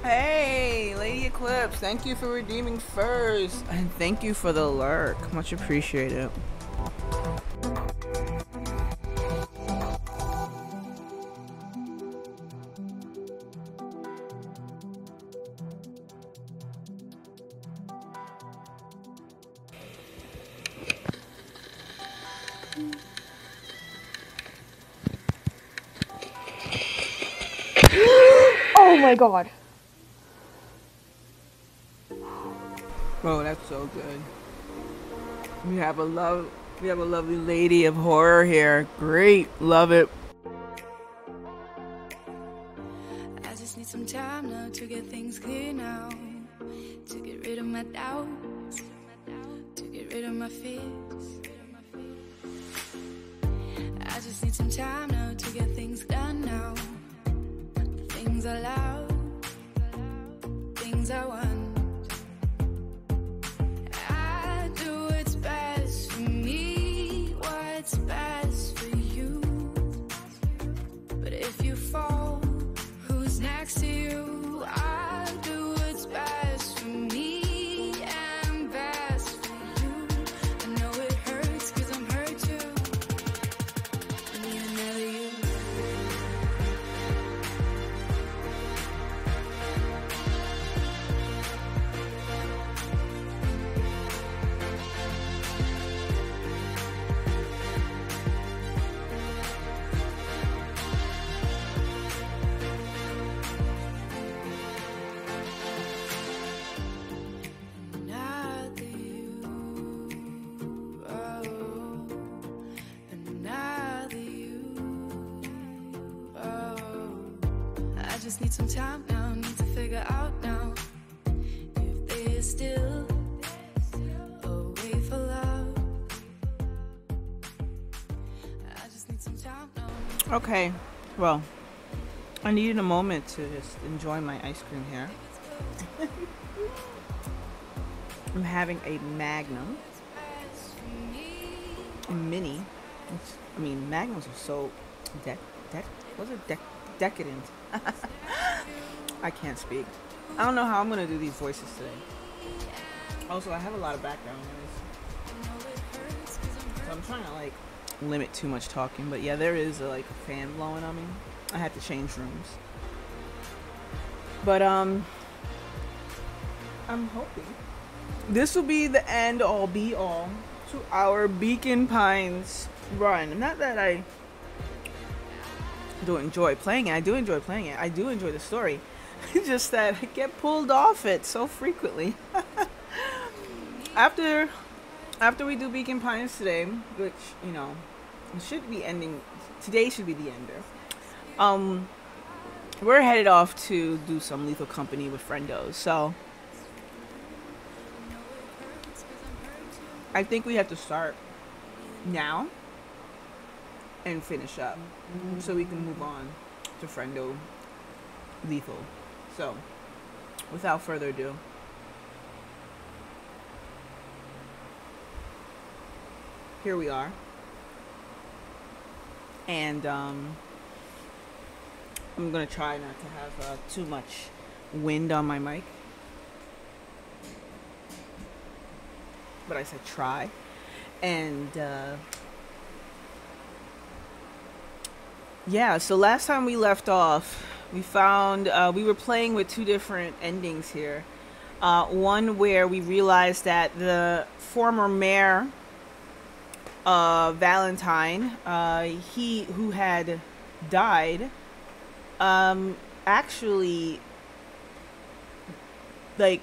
Hey, Lady Eclipse, thank you for redeeming first. And thank you for the lurk. Much appreciated. Oh my god. Bro, that's so good. We have a lovely lady of horror here. Great. Love it. I just need some time now to get things clear now. To get rid of my doubts. To get rid of my fears. I just need some time now to get things done now. Things are loud. Things I want. I do what's best for me. What's best for you. But if you fall, who's next to you? I do what's best for me and best for you. I know it hurts cause I'm hurt too. I need another you. Another you. Oh, another you. Oh, I just need some time now. Need to figure out now if there's still a way for love. I just need some time now. Okay. Well, I needed a moment to just enjoy my ice cream here. I'm having a Magnum. A mini. I mean, Magnums are so decadent. I can't speak. I don't know how I'm gonna do these voices today. Also, I have a lot of background noise, so I'm trying to like limit too much talking. But yeah, there is a fan blowing on me. I had to change rooms. But I'm hoping this will be the end all be all to our Beacon Pines run. Not that I don't enjoy playing it. I do enjoy playing it. I do enjoy the story. Just that I get pulled off it so frequently. After we do Beacon Pines today, which, you know, it should be ending. Today should be the ender. We're headed off to do some Lethal Company with friendos. So I think we have to start now and finish up so we can move on to Friendo Lethal. So without further ado, here we are. And I'm gonna try not to have too much wind on my mic. But I said try. And yeah, so last time we left off, we found we were playing with two different endings here. One where we realized that the former mayor, Valentine, he who had died, actually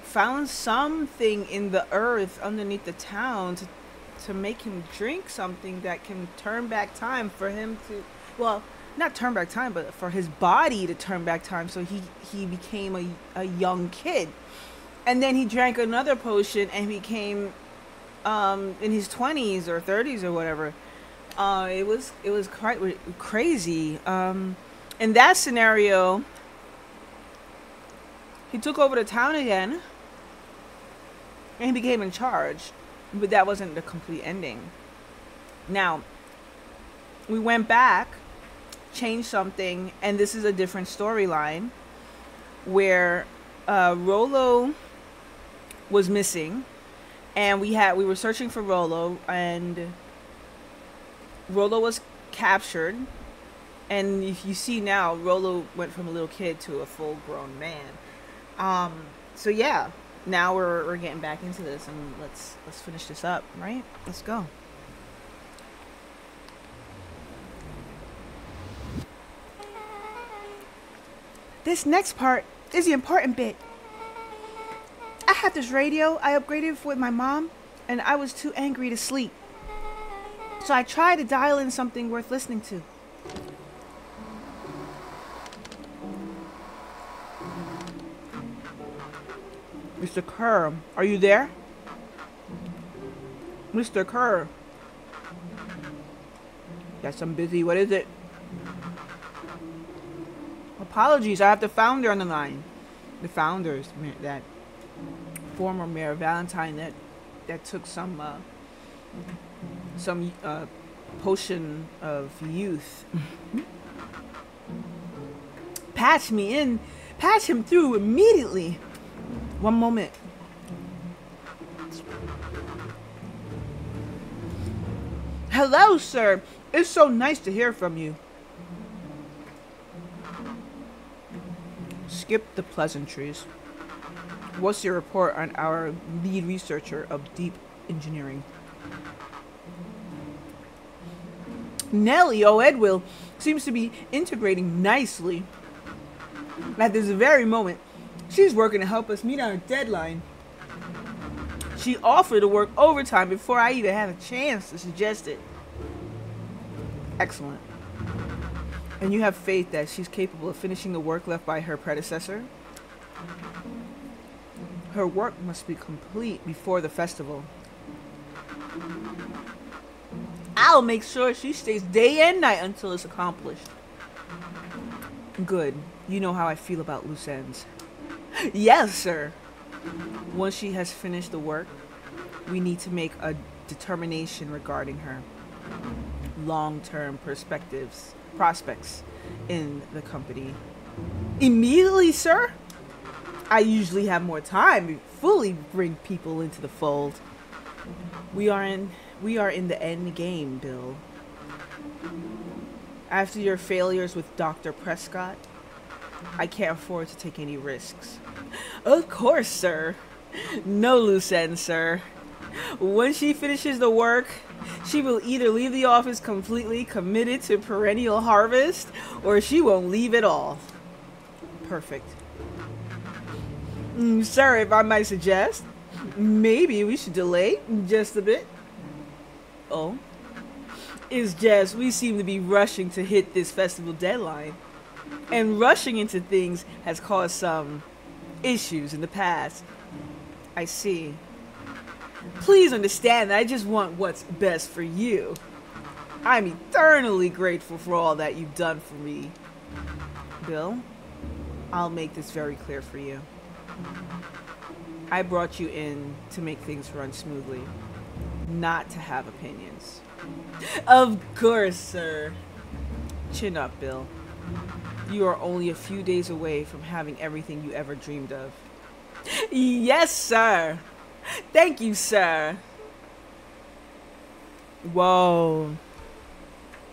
found something in the earth underneath the town to make him drink something that can turn back time for him to, well, not turn back time, but for his body to turn back time, so he became a young kid. And then he drank another potion and became in his 20s or 30s or whatever. It was quite crazy. In that scenario, he took over the town again and he became in charge, but that wasn't the complete ending. Now, we went back, changed something, and this is a different storyline where Rolo was missing, and we were searching for Rolo, and Rolo was captured. And if you see now, Rolo went from a little kid to a full-grown man. So yeah, now we're getting back into this, and let's finish this up, right? Let's go. This next part is the important bit. I have this radio I upgraded with my mom, and I was too angry to sleep. So I tried to dial in something worth listening to. Mr. Kerr, are you there? Mr. Kerr. Yes, I'm busy. What is it? Apologies, I have the founder on the line. The founders, that former Mayor Valentine that took some potion of youth. Patch me in. Patch him through immediately. One moment. Hello, sir. It's so nice to hear from you. Skip the pleasantries. What's your report on our lead researcher of deep engineering? Nellie O'Edwill seems to be integrating nicely. At this very moment, she's working to help us meet our deadline. She offered to work overtime before I even had a chance to suggest it. Excellent. And you have faith that she's capable of finishing the work left by her predecessor? Her work must be complete before the festival. I'll make sure she stays day and night until it's accomplished. Good. You know how I feel about loose ends. Yes, sir. Once she has finished the work, we need to make a determination regarding her long-term prospects in the company. Immediately, sir? I usually have more time to fully bring people into the fold. We are in the end game, Bill. After your failures with Dr. Prescott, I can't afford to take any risks. Of course, sir. No loose ends, sir. When she finishes the work, she will either leave the office completely committed to Perennial Harvest, or she won't leave at all. Perfect. Sir, if I might suggest, maybe we should delay just a bit. Oh? It's just we seem to be rushing to hit this festival deadline. And rushing into things has caused some issues in the past. I see. Please understand that I just want what's best for you. I'm eternally grateful for all that you've done for me. Bill, I'll make this very clear for you. I brought you in to make things run smoothly, not to have opinions. Of course, sir. Chin up, Bill. You are only a few days away from having everything you ever dreamed of. Yes, sir. Thank you, sir. Whoa.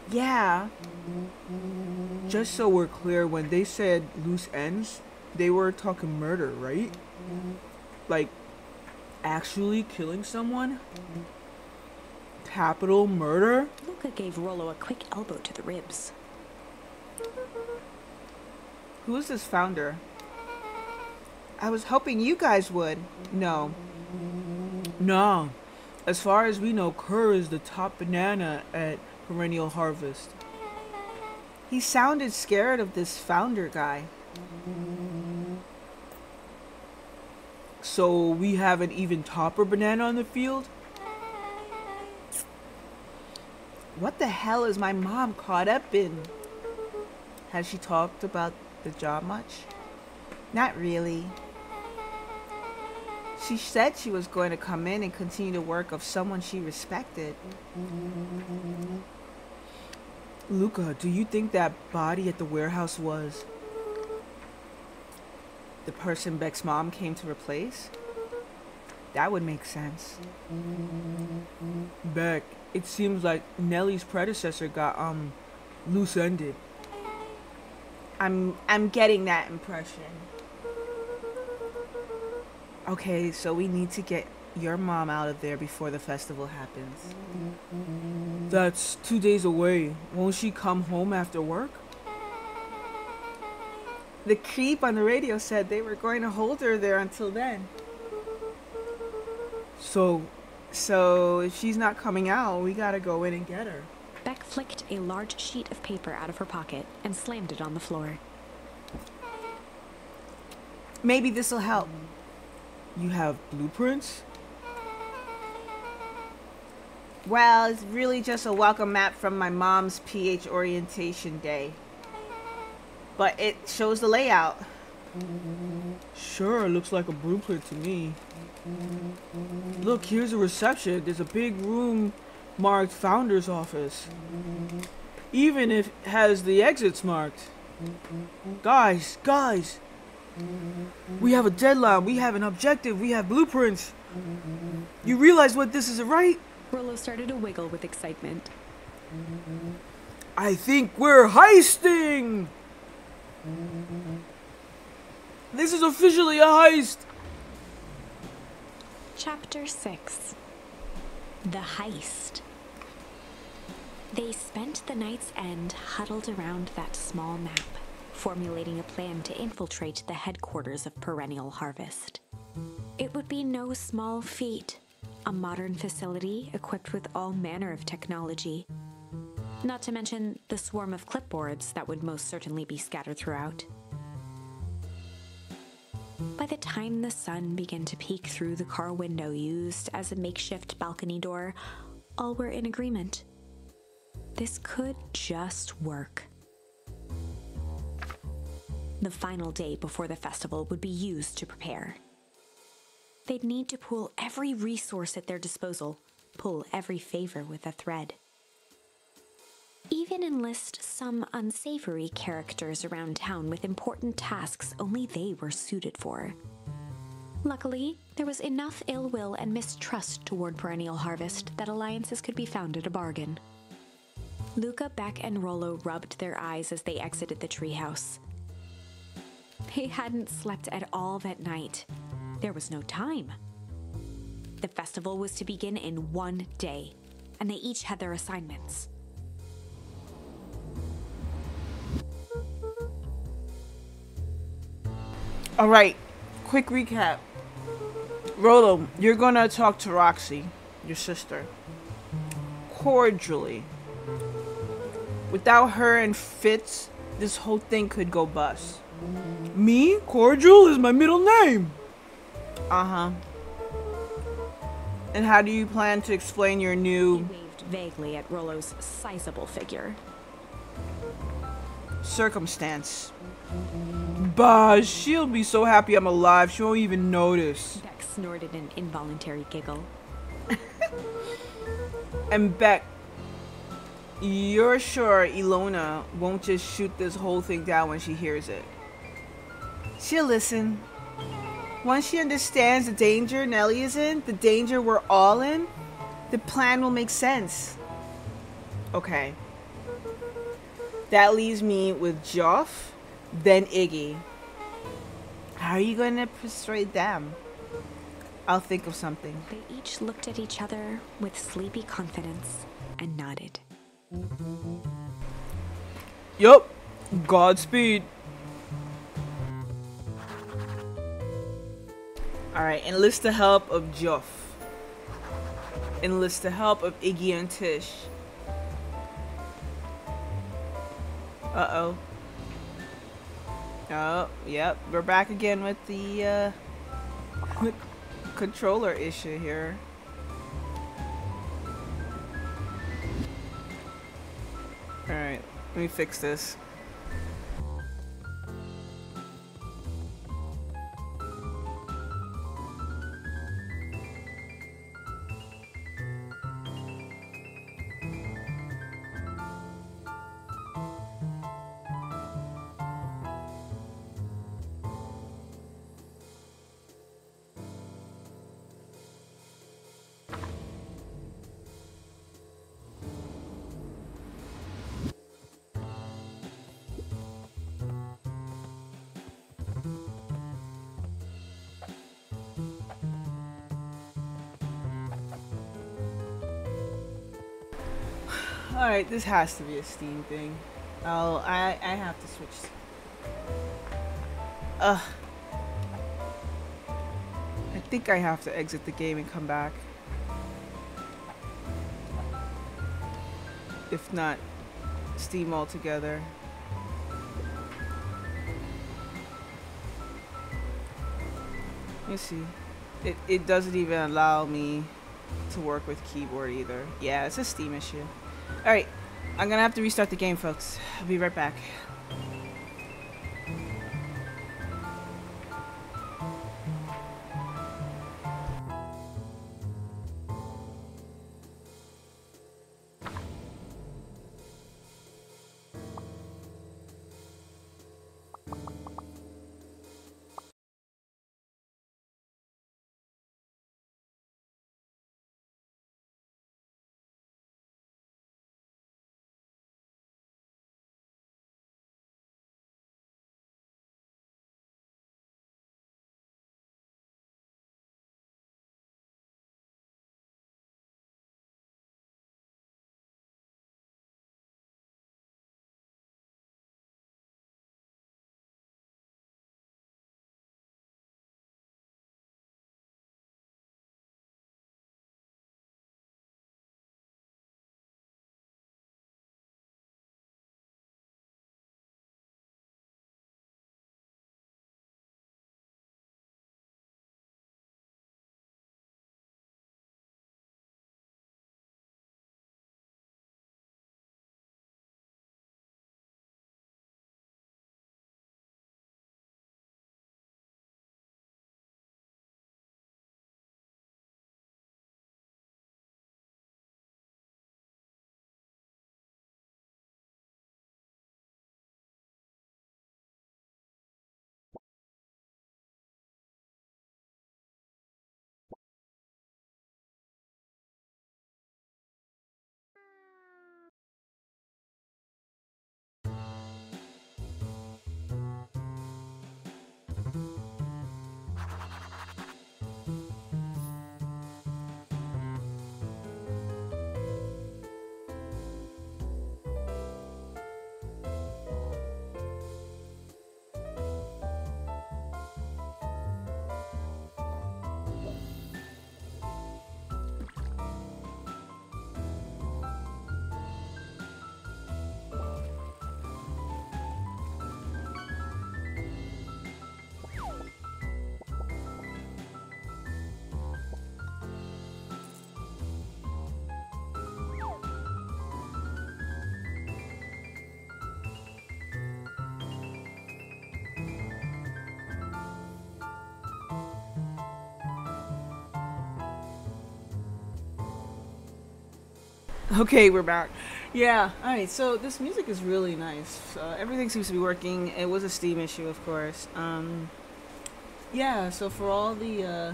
Yeah. Just so we're clear, when they said loose ends, they were talking murder, right? Like, actually killing someone? Capital murder? Luca gave Rolo a quick elbow to the ribs. Who is this founder? I was hoping you guys would. No. No. As far as we know, Kerr is the top banana at Perennial Harvest. He sounded scared of this founder guy. So we have an even topper banana on the field? What the hell is my mom caught up in? Has she talked about the job much? Not really. She said she was going to come in and continue the work of someone she respected. Luca, do you think that body at the warehouse was... the person Beck's mom came to replace? That would make sense. Beck, it seems like Nellie's predecessor got loose-ended. I'm getting that impression. Okay, so we need to get your mom out of there before the festival happens. That's 2 days away. Won't she come home after work? The creep on the radio said they were going to hold her there until then. So if she's not coming out, we gotta go in and get her. Beck flicked a large sheet of paper out of her pocket and slammed it on the floor. Maybe this'll help. You have blueprints? Well, it's really just a welcome map from my mom's PH orientation day. But it shows the layout. Sure, looks like a blueprint to me. Look, here's a reception. There's a big room marked Founder's Office. Even if it has the exits marked. Guys! We have a deadline, we have an objective, we have blueprints. You realize what this is, right? Rollo started to wiggle with excitement. I think we're heisting! This is officially a heist! Chapter 6. The Heist. They spent the night's end huddled around that small map, formulating a plan to infiltrate the headquarters of Perennial Harvest. It would be no small feat, a modern facility equipped with all manner of technology, not to mention the swarm of clipboards that would most certainly be scattered throughout. By the time the sun began to peek through the car window used as a makeshift balcony door, all were in agreement. This could just work. The final day before the festival would be used to prepare. They'd need to pool every resource at their disposal, pull every favor with a thread. Even enlist some unsavory characters around town with important tasks only they were suited for. Luckily, there was enough ill will and mistrust toward Perennial Harvest that alliances could be found at a bargain. Luca, Beck, and Rollo rubbed their eyes as they exited the treehouse. They hadn't slept at all that night. There was no time. The festival was to begin in 1 day, and they each had their assignments. All right, quick recap. Rollo, you're gonna talk to Roxy, your sister, cordially. Without her and Fitz, this whole thing could go bust. Me? Cordial is my middle name. Uh-huh. And how do you plan to explain your new... He waved vaguely at Rollo's sizable figure. circumstance? Bah, she'll be so happy I'm alive, she won't even notice. Beck snorted an involuntary giggle. And Beck, you're sure Ilona won't just shoot this whole thing down when she hears it? She'll listen. Once she understands the danger Nellie is in, the danger we're all in, the plan will make sense. Okay. That leaves me with Joff, then Iggy. How are you going to persuade them? I'll think of something. They each looked at each other with sleepy confidence and nodded. Yup. Godspeed. Alright, enlist the help of Joff. Enlist the help of Iggy and Tish. Uh-oh. Oh, yep. We're back again with the controller issue here. Alright, let me fix this. Alright, this has to be a Steam thing. I have to switch. Ugh. I think I have to exit the game and come back. If not, Steam altogether. Let me see. It doesn't even allow me to work with keyboard either. Yeah, it's a Steam issue. Alright, I'm gonna have to restart the game, folks. I'll be right back. Okay, we're back. Yeah, alright, so this music is really nice. Everything seems to be working. It was a Steam issue, of course. Yeah, so for all the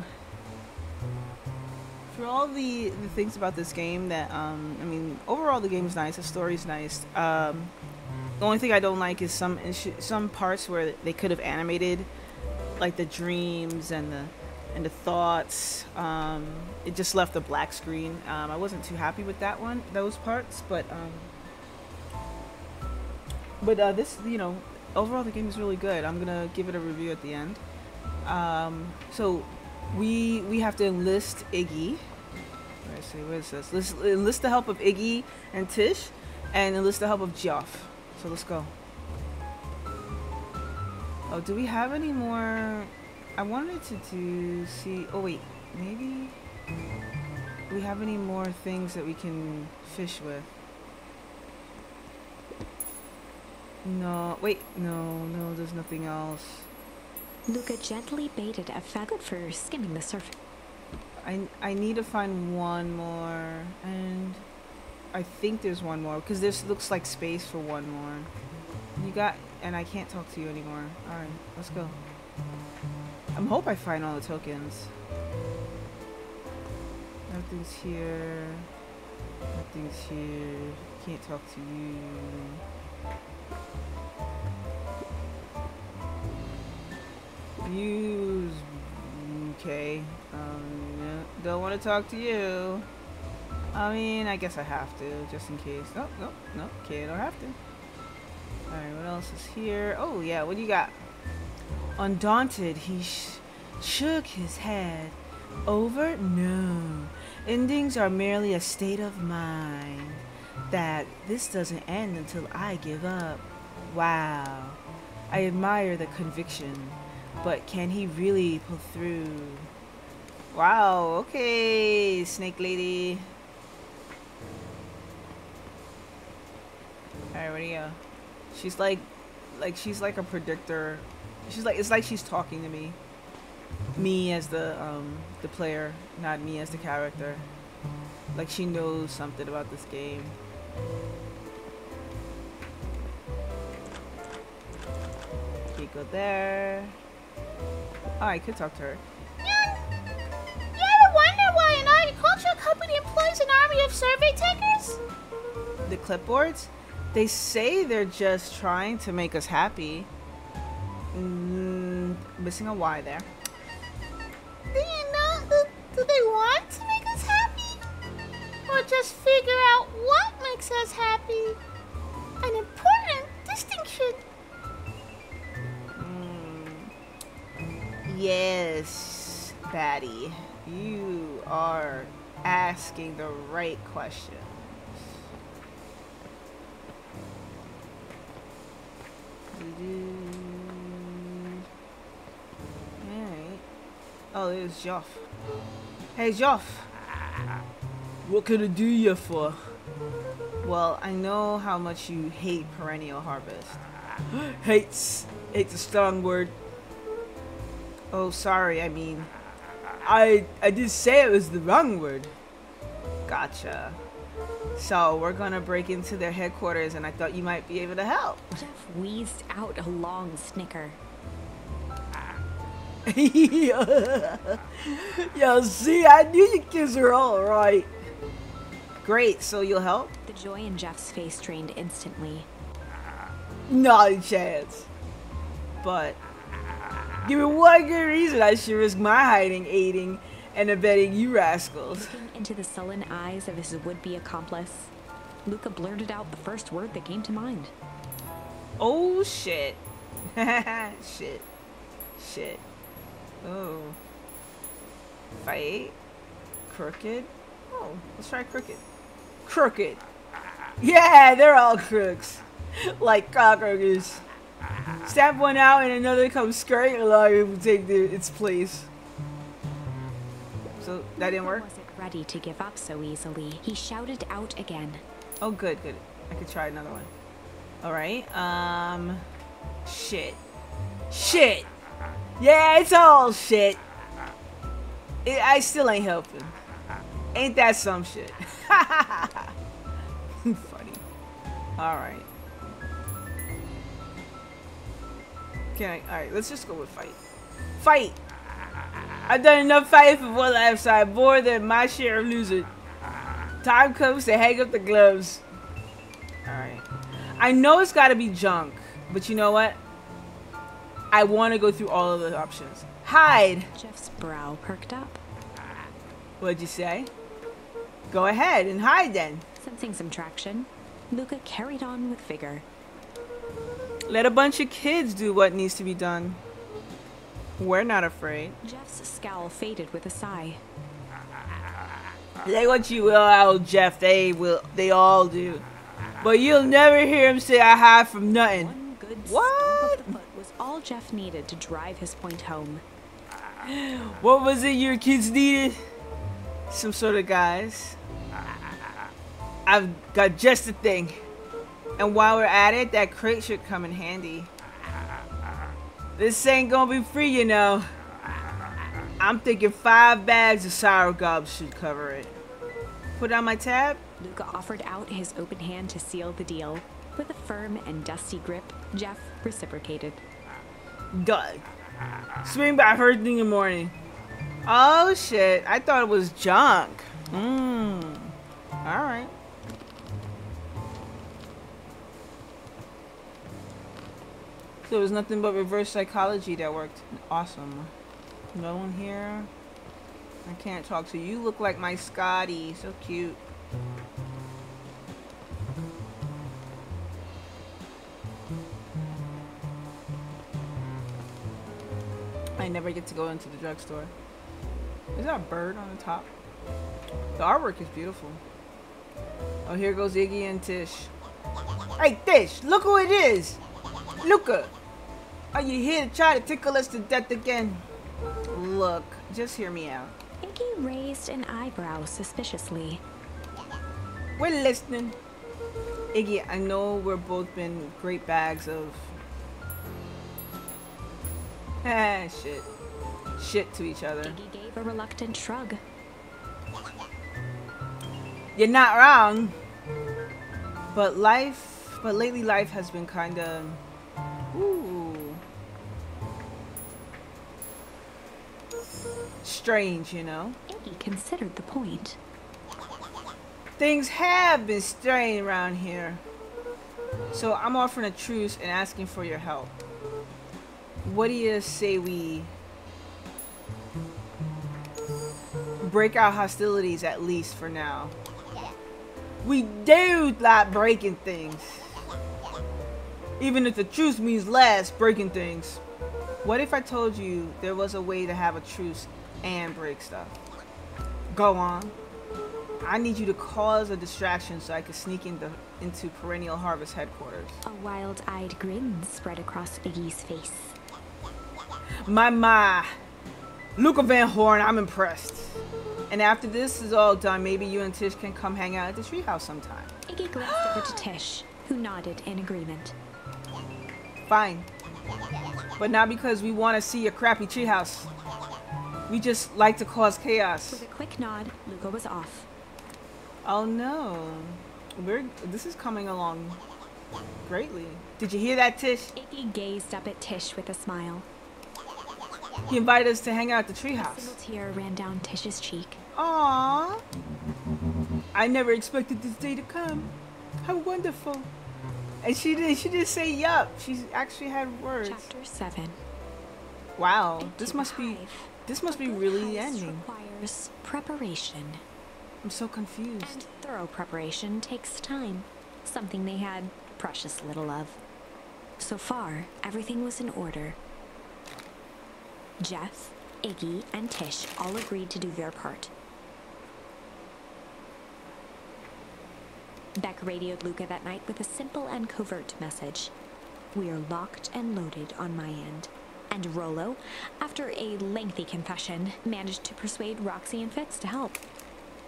things about this game that, I mean, overall the game's nice, the story's nice. The only thing I don't like is some parts where they could have animated, like the dreams and the thoughts. It just left a black screen. I wasn't too happy with those parts, but this, you know, overall the game is really good. I'm gonna give it a review at the end. So we have to enlist Iggy. Let's see, what is this? Let's enlist the help of Iggy and Tish, and enlist the help of Geoff. So let's go. Oh, do we have any more? I wanted to see. Oh wait, maybe we have any more things that we can fish with. No, wait, no, there's nothing else. Luca gently baited a faggot for skimming the surface. I need to find one more, and I think there's one more because this looks like space for one more. You got, and I can't talk to you anymore. All right, let's go. I hope I find all the tokens. Nothing's here. Nothing's here. Can't talk to you. Use. Okay. No, don't want to talk to you. I mean, I guess I have to, just in case. Oh, no, no, okay, I don't have to. Alright, what else is here? Oh, yeah, what do you got? Undaunted, he shook his head. Over? No. Endings are merely a state of mind. That this doesn't end until I give up. Wow. I admire the conviction, but can he really pull through? Wow, okay, Snake Lady. Alright, where do you go? She's like she's like a predictor. She's like, it's like she's talking to me. Me as the player, not me as the character. Like she knows something about this game. Okay, go there. Oh, I could talk to her. You ever wonder why an agricultural company employs an army of survey takers? The clipboards? They say they're just trying to make us happy. Missing a Y there. Do you know, do they want to make us happy? Or just figure out what makes us happy? An important distinction. Yes, Batty. You are asking the right questions. Alright. Oh, there's Joff. Hey, Joff. What can I do you for? Well, I know how much you hate Perennial Harvest. Hate's a strong word. Oh, sorry, I mean, I did say it was the wrong word. Gotcha. So, we're gonna break into their headquarters and I thought you might be able to help. Jeff wheezed out a long snicker. Yo, see, I knew you kids were alright. Great, so you'll help? The joy in Jeff's face drained instantly. Not a chance. But give me one good reason I should risk my hiding, aiding, and abetting you rascals. Looking into the sullen eyes of his would-be accomplice, Luca blurted out the first word that came to mind. Oh, shit. Shit. Shit. Oh. Fight. Crooked. Oh, let's try crooked. Crooked. Yeah, they're all crooks. Like cockroaches. Stamp one out and another comes scurrying along and will take its place. So that didn't work? Wasn't ready to give up so easily. He shouted out again. Oh, good, good. I could try another one. Alright, shit. Shit! Yeah, it's all shit. I still ain't helping. Ain't that some shit? Funny. Alright. Alright, let's just go with fight. Fight! I've done enough fighting for one lifetime, more than my share of losing. Time comes to hang up the gloves. Alright. I know it's gotta be junk, but you know what? I want to go through all of the options. Hide! Jeff's brow perked up. What'd you say? Go ahead and hide then. Sensing some traction, Luca carried on with vigor. Let a bunch of kids do what needs to be done. We're not afraid. Jeff's scowl faded with a sigh. Say what you will out, Jeff. They all do. But you'll never hear him say I hide from nothing. One good What? stomp of the foot was all Jeff needed to drive his point home. What was it your kids needed? Some sort of guys. I've got just the thing. And while we're at it, that crate should come in handy. This ain't gonna be free, you know. I'm thinking 5 bags of sour gobs should cover it. Put on my tab. Luca offered out his open hand to seal the deal. With a firm and dusty grip, Jeff reciprocated. Done. Swing by first thing in the morning. Oh shit, I thought it was junk. Alright. So it was nothing but reverse psychology that worked. Awesome. No one here. I can't talk to you. You look like my Scotty. So cute. I never get to go into the drugstore. Is that a bird on the top? The artwork is beautiful. Oh, here goes Iggy and Tish. Hey, Tish, look who it is! Luca! Are you here to try to tickle us to death again? Look, just hear me out. Iggy raised an eyebrow suspiciously. We're listening. Iggy, I know we've both been great bags of... shit to each other. Iggy gave a reluctant shrug. You're not wrong. But lately life has been kinda... Ooh. Strange, you know? Iggy considered the point. Things have been strange around here. So I'm offering a truce and asking for your help. What do you say we break our hostilities at least for now? We do like breaking things. Even if the truce means less breaking things. What if I told you there was a way to have a truce and break stuff? Go on. I need you to cause a distraction so I can sneak into Perennial Harvest headquarters. A wild-eyed grin spread across Iggy's face. My. Luca Van Horn, I'm impressed. And after this is all done, maybe you and Tish can come hang out at the treehouse sometime. Iggy glanced over to Tish, who nodded in agreement. Fine. But not because we want to see your crappy treehouse. We just like to cause chaos. With a quick nod, Luca was off. Oh no. This is coming along greatly. Did you hear that, Tish? Iggy gazed up at Tish with a smile. He invited us to hang out at the A single treehouse. tear ran down Tish's cheek. Aww. I never expected this day to come. How wonderful. And she didn't say yup. She actually had words. Chapter 7. Wow. Into This the must be hive. really the Good house ending. requires preparation. I'm so confused. And thorough preparation takes time. Something they had precious little of. So far, everything was in order. Jeff, Iggy, and Tish all agreed to do their part. Beck radioed Luca that night with a simple and covert message. We are locked and loaded on my end. And Rollo, after a lengthy confession, managed to persuade Roxy and Fitz to help.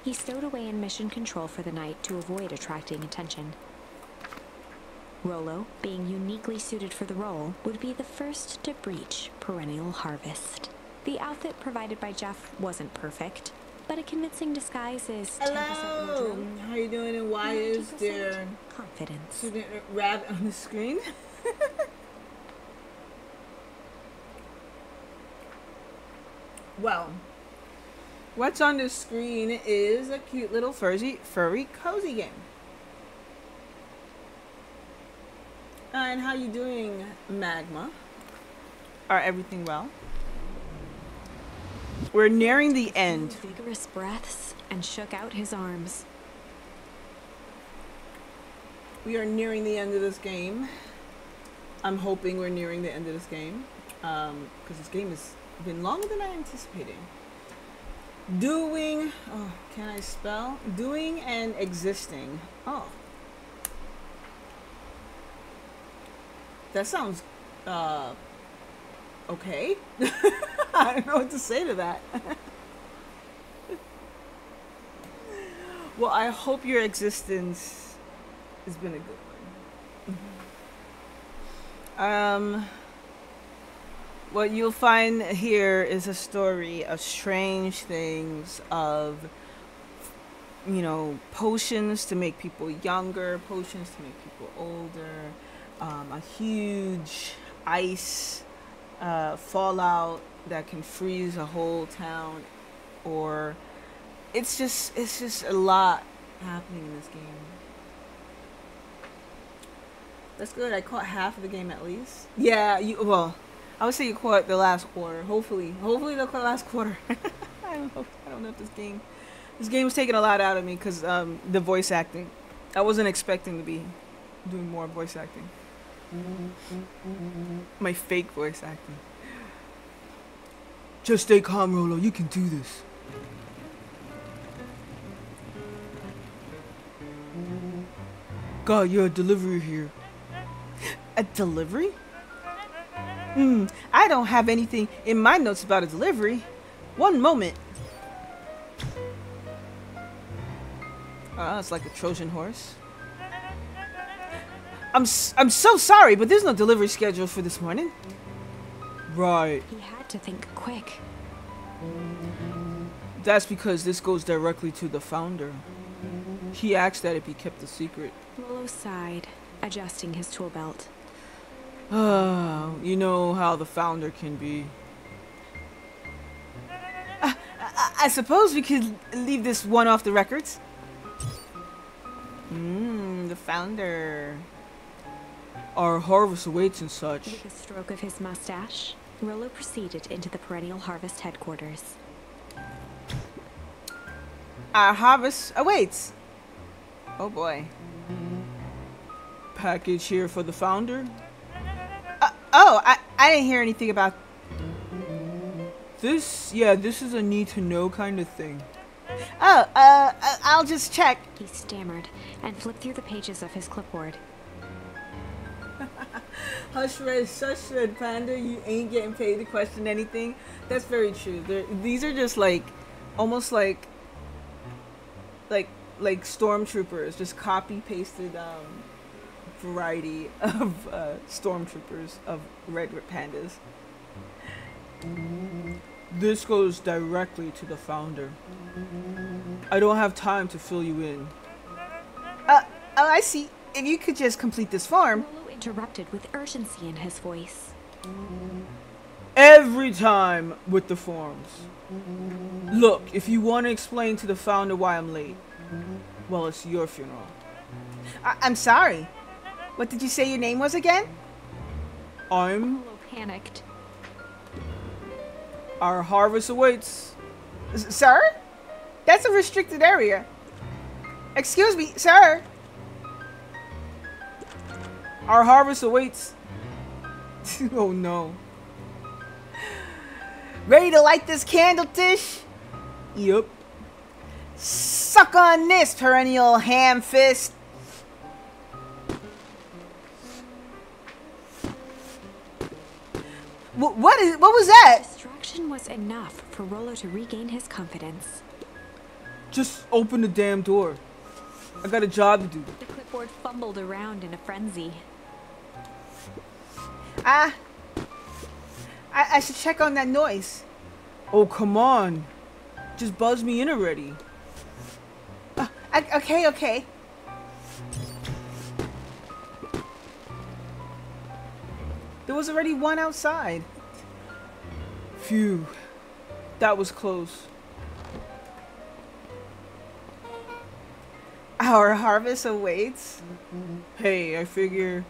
He stowed away in mission control for the night to avoid attracting attention. Rollo, being uniquely suited for the role, would be the first to breach Perennial Harvest. The outfit provided by Jeff wasn't perfect, but a convincing disguise is 10% Hello. wardrobe, How you doing? And why is 90% there confidence. student rabbit on the screen? Well, what's on the screen is a cute little furry cozy game. And how you doing, Magma? Are everything well? We're nearing the end. Vigorous breaths and shook out his arms. We are nearing the end of this game. I'm hoping we're nearing the end of this game. Because this game has been longer than I anticipated. Doing, oh, can I spell? Doing and existing. Oh. That sounds, okay. I don't know what to say to that. Well, I hope your existence has been a good one. What you'll find here is a story of strange things, of, you know, potions to make people younger, potions to make people older, a huge ice fallout that can freeze a whole town, or it's just a lot happening in this game. That's good. I caught half of the game at least. Yeah, well, I would say you caught the last quarter. Hopefully they'll caught the last quarter. I don't know if this game This game was taking a lot out of me because the voice acting. I wasn't expecting to be doing more voice acting. My fake voice acting. Just stay calm, Rolo. You can do this. God, you're a delivery here. A delivery? I don't have anything in my notes about a delivery. One moment. It's like a Trojan horse. I'm so sorry, but there's no delivery schedule for this morning. Right. He had to think quick. That's because this goes directly to the founder. He asked that it be kept a secret. Rolo sighed, adjusting his tool belt. You know how the founder can be. I suppose we could leave this one off the records. The founder. Our harvest awaits and such. With a stroke of his mustache, Rolo proceeded into the Perennial Harvest headquarters. Our harvest awaits. Oh boy. Package here for the founder? I didn't hear anything about this. Yeah, this is a need to know kind of thing. I'll just check. He stammered and flipped through the pages of his clipboard. Hush red, Panda, you ain't getting paid to question anything. That's very true. These are just like, almost like stormtroopers, just copy pasted variety of stormtroopers of red pandas. This goes directly to the founder. I don't have time to fill you in. I see. If you could just complete this form. Rolo interrupted with urgency in his voice. Every time with the forms. Look, if you want to explain to the founder why I'm late, well, it's your funeral. I'm sorry. What did you say your name was again? Rolo panicked. Our harvest awaits. Sir? That's a restricted area. Excuse me, sir. Our harvest awaits. Oh no. Ready to light this candle, Tish? Yup. Suck on this, perennial ham fist. What was that? Distraction was enough for Rolo to regain his confidence. Just open the damn door. I got a job to do. The clipboard fumbled around in a frenzy. I should check on that noise. Oh, come on. Just buzz me in already. Okay. There was already one outside. Phew. That was close. Our harvest awaits? Hey, I figure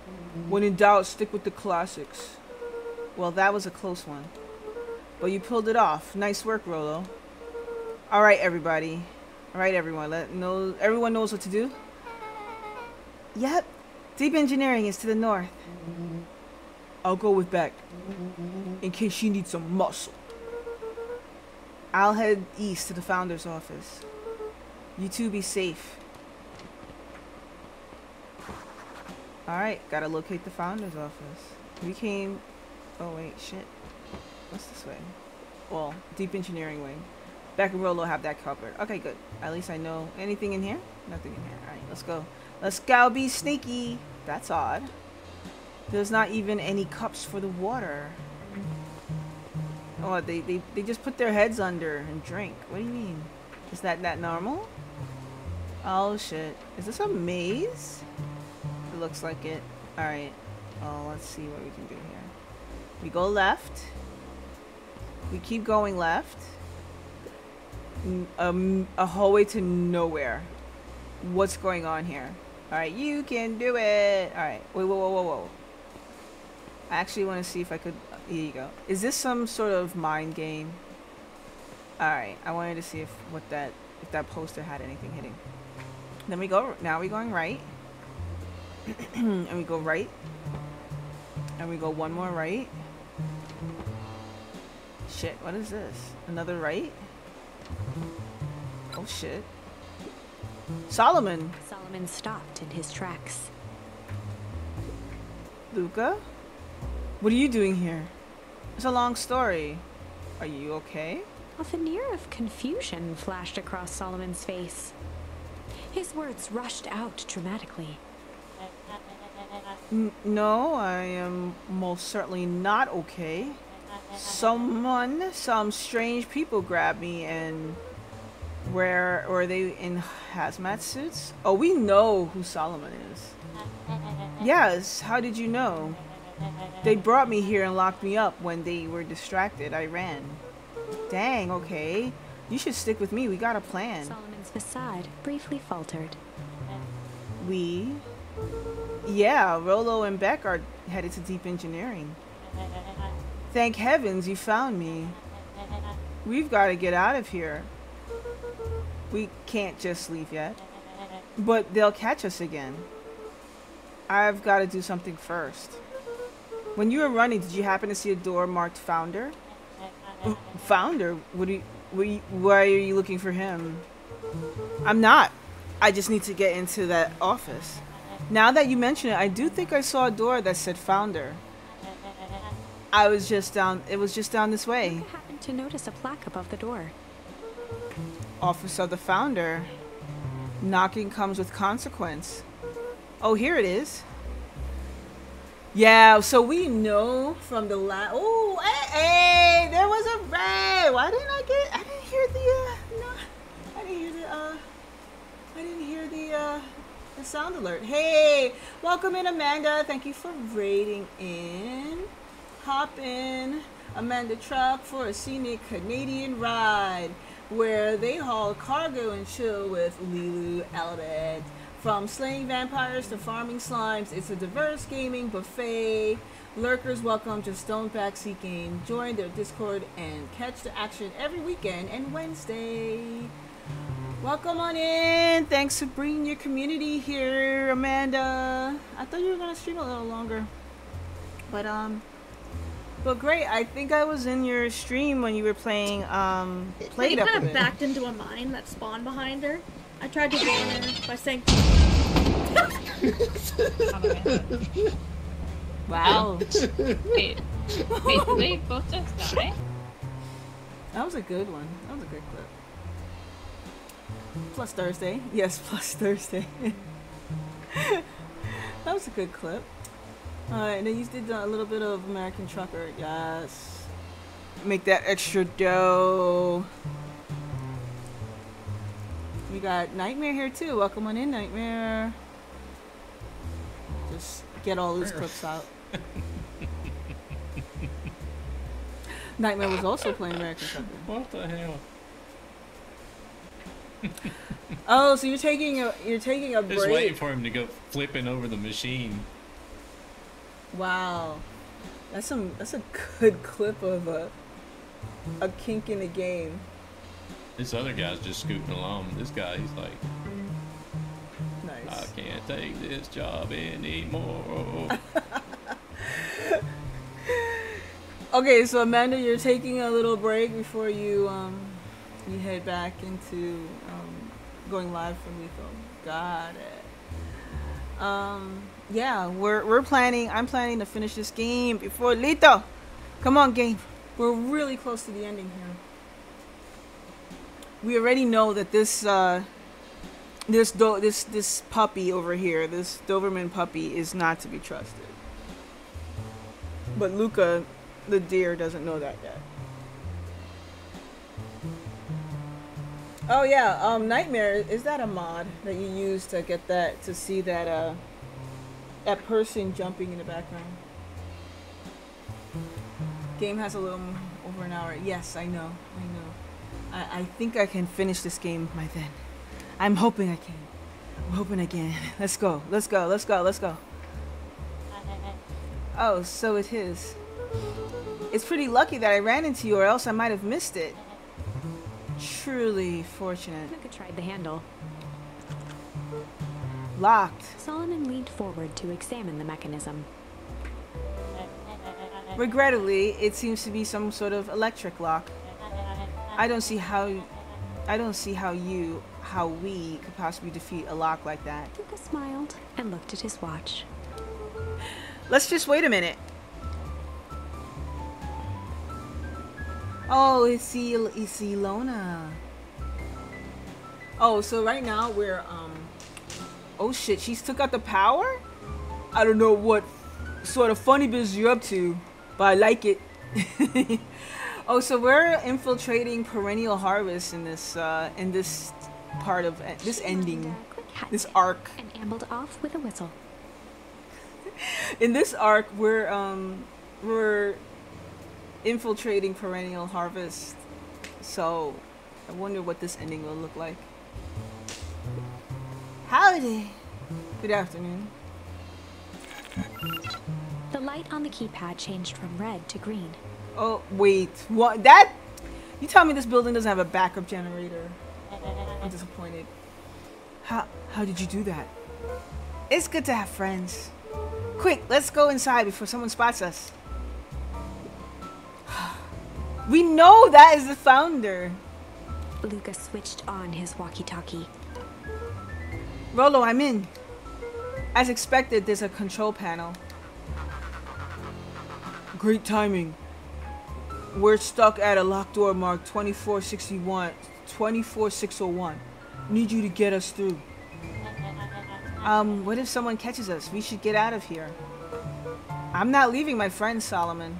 when in doubt, stick with the classics. Well, that was a close one. But you pulled it off. Nice work, Rolo. Alright, everybody. Alright, everyone. Everyone knows what to do? Yep. Deep engineering is to the north. I'll go with Beck. In case she needs some muscle. I'll head east to the founder's office. You two be safe. Alright, gotta locate the founder's office. We came... Oh wait, shit. What's this way? Well, deep engineering wing. Beck and Rolo have that covered. Okay, good. At least I know. Anything in here? Nothing in here. Alright, let's go. Let's go be sneaky. That's odd. There's not even any cups for the water. Oh, they just put their heads under and drink. What do you mean? Is that normal? Oh shit. Is this a maze? It looks like it. Alright. Oh, let's see what we can do here. We go left. We keep going left. A hallway to nowhere. What's going on here? Alright, you can do it! Alright, wait, whoa. I actually want to see if I could... Here you go. Is this some sort of mind game? Alright, I wanted to see if what that if that poster had anything hitting. Then we go, now we're going right. And we go right. And we go one more right. Shit, what is this? Another right? Oh shit. Solomon! Solomon stopped in his tracks. Luca? What are you doing here? It's a long story. Are you okay? A veneer of confusion flashed across Solomon's face. His words rushed out dramatically. No, I am most certainly not okay. Some strange people grabbed me and were they in hazmat suits? Oh, we know who Solomon is. Yes, how did you know? They brought me here and locked me up. When they were distracted, I ran. Dang, okay. You should stick with me. We got a plan. Solomon's facade briefly faltered. We? Yeah, Rolo and Beck are headed to Deep Engineering. Thank heavens you found me. We've got to get out of here. We can't just leave yet. But they'll catch us again. I've got to do something first. When you were running, did you happen to see a door marked Founder? Founder? Why are you looking for him? I'm not. I just need to get into that office. Now that you mention it, I do think I saw a door that said Founder. It was just down this way. I happened to notice a plaque above the door. Office of the Founder. Knocking comes with consequence. Oh, here it is. Yeah, so we know from the last. Oh, hey, there was a ray. Why didn't I get? I didn't hear the. No, I didn't hear the. I didn't hear the sound alert. Hey, welcome in, Amanda. Thank you for raiding in. Hop in, Amanda Truck for a scenic Canadian ride where they haul cargo and chill with Lilu Albert. From slaying vampires to farming slimes, it's a diverse gaming buffet. Lurkers welcome, just don't backseat game. Join their Discord and catch the action every weekend and Wednesday. Welcome on in. Thanks for bringing your community here, Amanda. I thought you were gonna stream a little longer, but great. I think I was in your stream when you were playing They kind of backed into a mine that spawned behind her. I tried to warn her by saying. Wow. Wait, they both just die? That was a good one. That was a good clip. Plus Thursday. Yes, plus Thursday. That was a good clip. Alright, and then you did a little bit of American Trucker. Yes. Make that extra dough. We got Nightmare here too. Welcome on in, Nightmare. Just get all these clips out. Nightmare was also playing American Trucker. What the hell? Oh, so you're taking a break. Just waiting for him to go flipping over the machine. Wow, that's a good clip of a kink in the game. This other guy's just scooting along. This guy, he's like, Nice. I can't take this job anymore. Okay, so Amanda, you're taking a little break before you head back into going live from Lethal. Got it. Yeah, we're planning. I'm planning to finish this game before Lethal. Come on, game. We're really close to the ending here. We already know that this puppy over here, this Doberman puppy, is not to be trusted. But Luca, the deer, doesn't know that yet. Oh yeah, Nightmare, is that a mod that you use to get that, to see that that person jumping in the background? Game has a little over an hour. Yes, I know. I think I can finish this game by then. I'm hoping I can. I'm hoping I can. Let's go. Oh, so it is. It's pretty lucky that I ran into you, or else I might have missed it. Truly fortunate. Luca tried the handle. Locked. Solomon leaned forward to examine the mechanism. Regrettably, it seems to be some sort of electric lock. I don't see how we could possibly defeat a lock like that. Luca smiled and looked at his watch. Let's just wait a minute. Oh, it's Ilona. Oh, so right now we're oh shit, she's took out the power? I don't know what sort of funny business you're up to, but I like it. Oh, so we're infiltrating Perennial Harvest in this part of this ending, this arc. And ambled off with a whistle. In this arc, we're infiltrating Perennial Harvest. So I wonder what this ending will look like. Howdy. Good afternoon. The light on the keypad changed from red to green. Oh, wait. What? That? You tell me this building doesn't have a backup generator. I'm disappointed. How did you do that? It's good to have friends. Quick, let's go inside before someone spots us. We know that is the founder. Luca switched on his walkie-talkie. Rolo, I'm in. As expected, there's a control panel. Great timing. We're stuck at a locked door marked 24601. Need you to get us through. What if someone catches us? We should get out of here. I'm not leaving my friend, Solomon.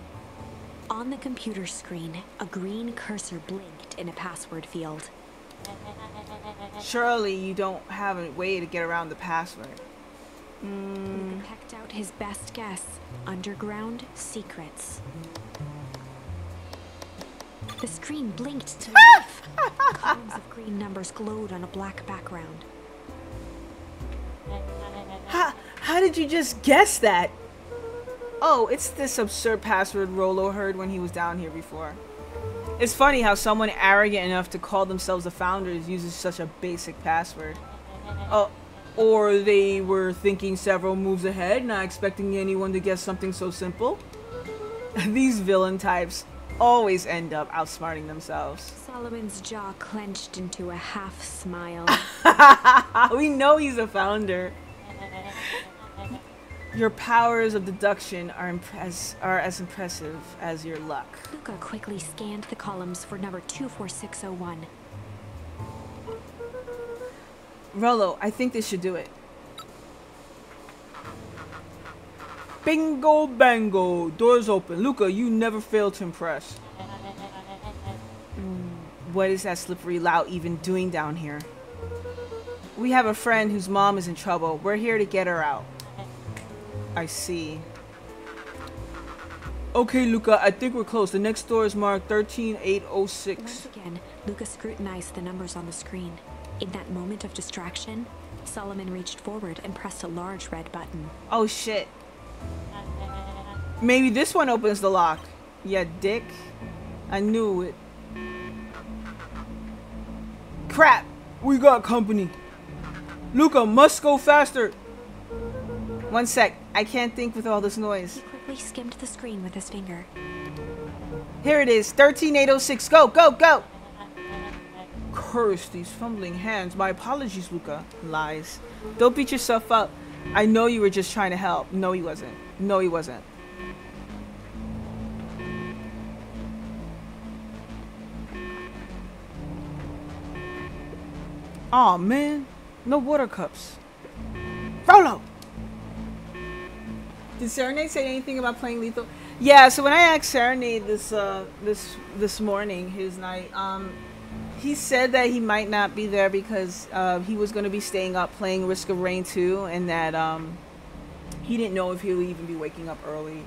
On the computer screen, a green cursor blinked in a password field. Surely you don't have a way to get around the password. Luca pecked out his best guess. Underground secrets. The screen blinked to life. Columns of green numbers glowed on a black background. How did you just guess that? Oh, it's this absurd password Rolo heard when he was down here before. It's funny how someone arrogant enough to call themselves the founders uses such a basic password. Or they were thinking several moves ahead, not expecting anyone to guess something so simple. These villain types always end up outsmarting themselves. Solomon's jaw clenched into a half smile. We know he's a founder. Your powers of deduction are as impressive as your luck. Luca quickly scanned the columns for number 24601. Rolo, I think this should do it. Bingo bango, doors open. Luca, you never fail to impress. What is that slippery lout even doing down here? We have a friend whose mom is in trouble. We're here to get her out. I see. Okay, Luca, I think we're close. The next door is marked 13806. Once again, Luca scrutinized the numbers on the screen. In that moment of distraction, Solomon reached forward and pressed a large red button. Oh shit. Maybe this one opens the lock. Yeah, dick. I knew it. Crap! We got company. Luca, must go faster. One sec. I can't think with all this noise. He quickly skimmed the screen with his finger. Here it is. 13806. Go, go, go! Curse these fumbling hands. My apologies, Luca. Lies. Don't beat yourself up. I know you were just trying to help. No, he wasn't. No, he wasn't. Aw, man. No water cups. Rolo! Did Serenade say anything about playing Lethal? Yeah, so when I asked Serenade this morning, his night, he said that he might not be there because he was going to be staying up playing Risk of Rain 2, and that he didn't know if he would even be waking up early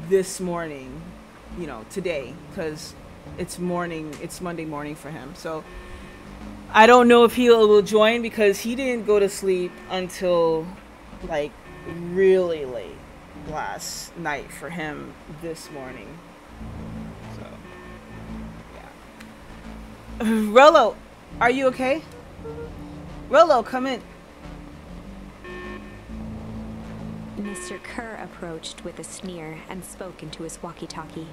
this morning, you know, today, because it's Monday morning for him. So I don't know if he will join because he didn't go to sleep until like really late last night for him this morning. So Rolo, are you okay? Rolo, come in. Mr. Kerr approached with a sneer and spoke into his walkie-talkie.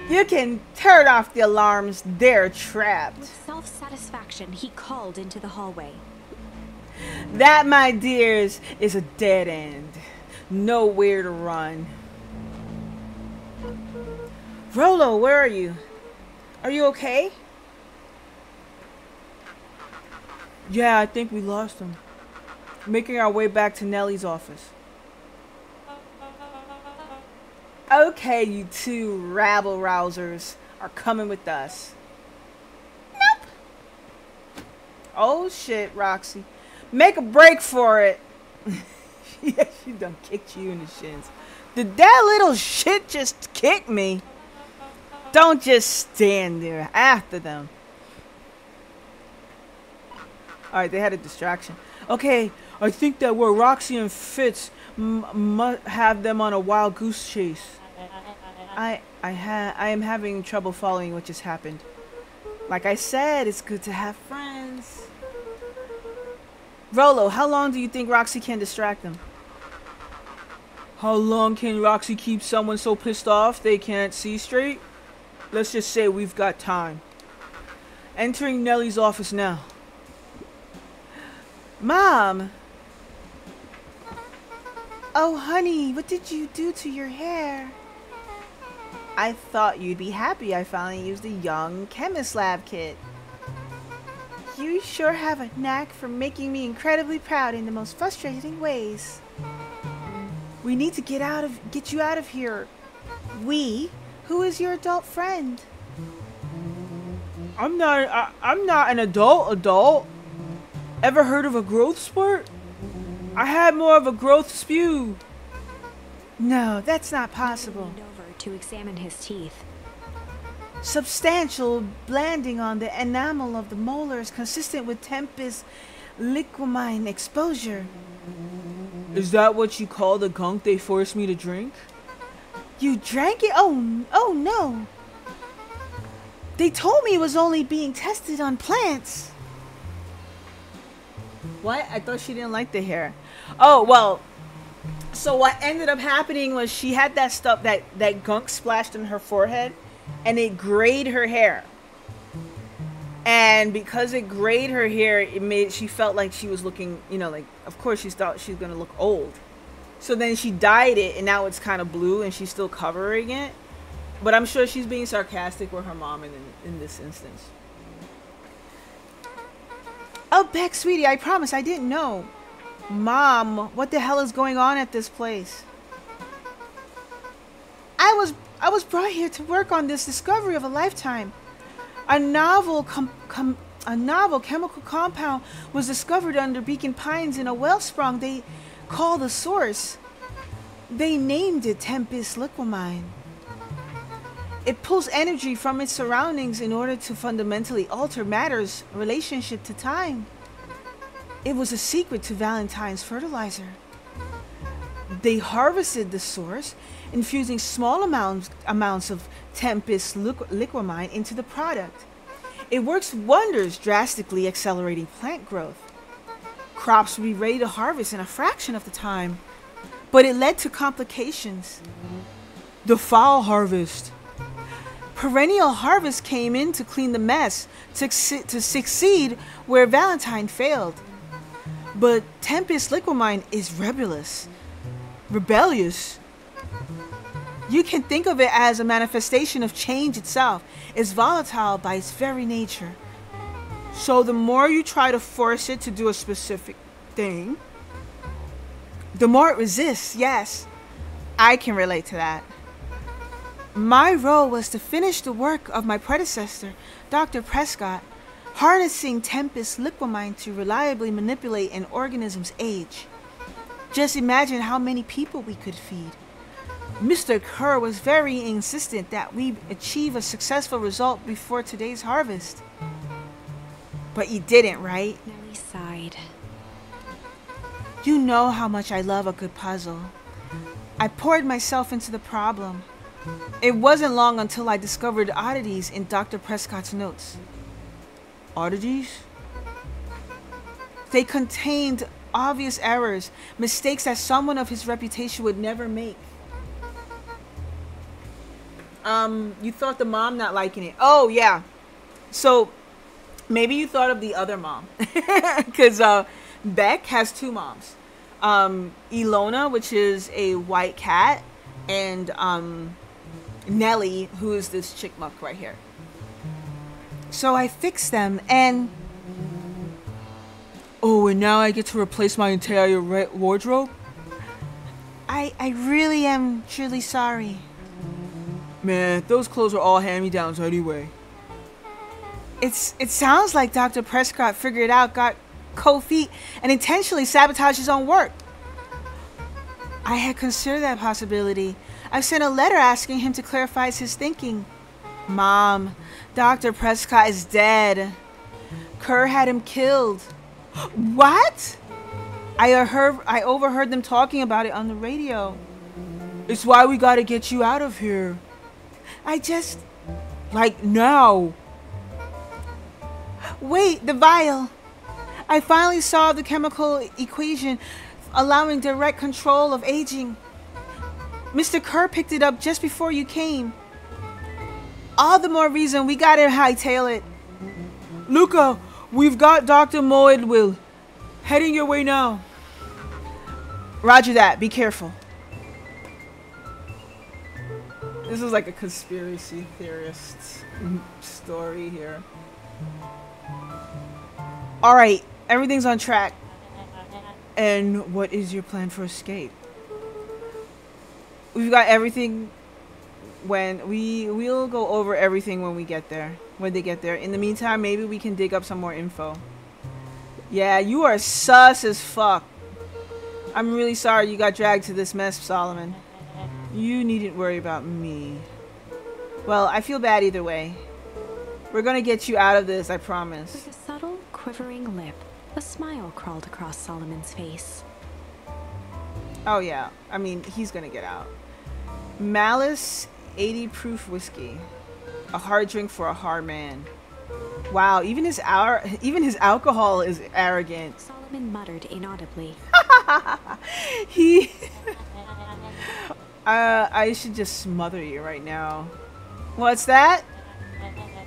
You can turn off the alarms. They're trapped. With self-satisfaction, he called into the hallway. That, my dears, is a dead end. Nowhere to run. Rolo, where are you? Are you okay? Yeah, I think we lost him. Making our way back to Nellie's office. Okay, you two rabble-rousers are coming with us. Nope. Oh shit, Roxy. Make a break for it. Yeah, she done kicked you in the shins. Did that little shit just kick me? Don't just stand there after them. Alright, they had a distraction. Okay, I think that where Roxy and Fitz must have them on a wild goose chase. I am having trouble following what just happened. Like I said, it's good to have friends. Rolo, how long do you think Roxy can distract them? How long can Roxy keep someone so pissed off they can't see straight? Let's just say we've got time. Entering Nellie's office now. Mom! Oh, honey, what did you do to your hair? I thought you'd be happy I finally used a young chemist lab kit. You sure have a knack for making me incredibly proud in the most frustrating ways. We need to get you out of here. We? Who is your adult friend? I'm not an adult. Ever heard of a growth spurt? I had more of a growth spew. No, that's not possible. He leaned over to examine his teeth. Substantial blanding on the enamel of the molars consistent with Tempest liquamine exposure. Is that what you call the gunk they forced me to drink? You drank it? Oh no. They told me it was only being tested on plants. What? I thought she didn't like the hair. Oh, well. So what ended up happening was she had that stuff, that gunk splashed in her forehead, and it grayed her hair. And because it grayed her hair, she felt like she was looking, like, of course she thought she was going to look old. So then she dyed it, and now it's kind of blue, and she's still covering it. But I'm sure she's being sarcastic with her mom in this instance. Oh, Beck, sweetie, I promise I didn't know. Mom, what the hell is going on at this place? I was brought here to work on this discovery of a lifetime. A novel chemical compound was discovered under Beacon Pines in a wellspring they call the Source. They named it Tempest liquamine. It pulls energy from its surroundings in order to fundamentally alter matter's relationship to time. It was a secret to Valentine's fertilizer. They harvested the source, infusing small amounts of Tempest liquamine into the product. It works wonders, drastically accelerating plant growth. Crops would be ready to harvest in a fraction of the time, but it led to complications. The foul harvest. Perennial Harvest came in to clean the mess, to succeed where Valentine failed. But Tempest liquamine is rebellious. You can think of it as a manifestation of change itself. It's volatile by its very nature. So the more you try to force it to do a specific thing, the more it resists. Yes, I can relate to that. My role was to finish the work of my predecessor, Dr. Prescott, harnessing Tempest liquamine to reliably manipulate an organism's age. Just imagine how many people we could feed. Mr. Kerr was very insistent that we achieve a successful result before today's harvest. But you didn't, right? Nellie sighed. You know how much I love a good puzzle. I poured myself into the problem, It wasn't long until I discovered oddities in Dr. Prescott's notes. Oddities? They contained obvious errors, mistakes that someone of his reputation would never make. You thought the mom not liking it. Oh, yeah. So, maybe you thought of the other mom. Because Beck has two moms. Ilona, which is a white cat, and Nellie, who is this chick muck right here. So I fixed them, and... Oh, and now I get to replace my entire wardrobe? I really am truly sorry. Man, those clothes are all hand-me-downs anyway. It sounds like Dr. Prescott figured out, got cold feet, and intentionally sabotaged his own work. I had considered that possibility. I've sent a letter asking him to clarify his thinking. Mom, Dr. Prescott is dead. Kerr had him killed. What? I overheard them talking about it on the radio. It's why we gotta get you out of here. Like now. Wait, the vial. I finally solved the chemical equation allowing direct control of aging. Mr. Kerr picked it up just before you came. All the more reason we gotta hightail it. Luca, we've got Dr. Moedwill. Heading your way now. Roger that. Be careful. This is like a conspiracy theorist story here. Alright, everything's on track. And what is your plan for escape? We've got everything when we'll go over everything when we get there. When they get there. In the meantime, maybe we can dig up some more info. Yeah, you are sus as fuck. I'm really sorry you got dragged to this mess, Solomon. You needn't worry about me. Well, I feel bad either way. We're gonna get you out of this, I promise. With a subtle, quivering lip, a smile crawled across Solomon's face. Oh yeah, I mean, he's gonna get out. Malice 80 proof whiskey. A hard drink for a hard man. Wow, even his alcohol is arrogant. Solomon muttered inaudibly. I should just smother you right now. What's that?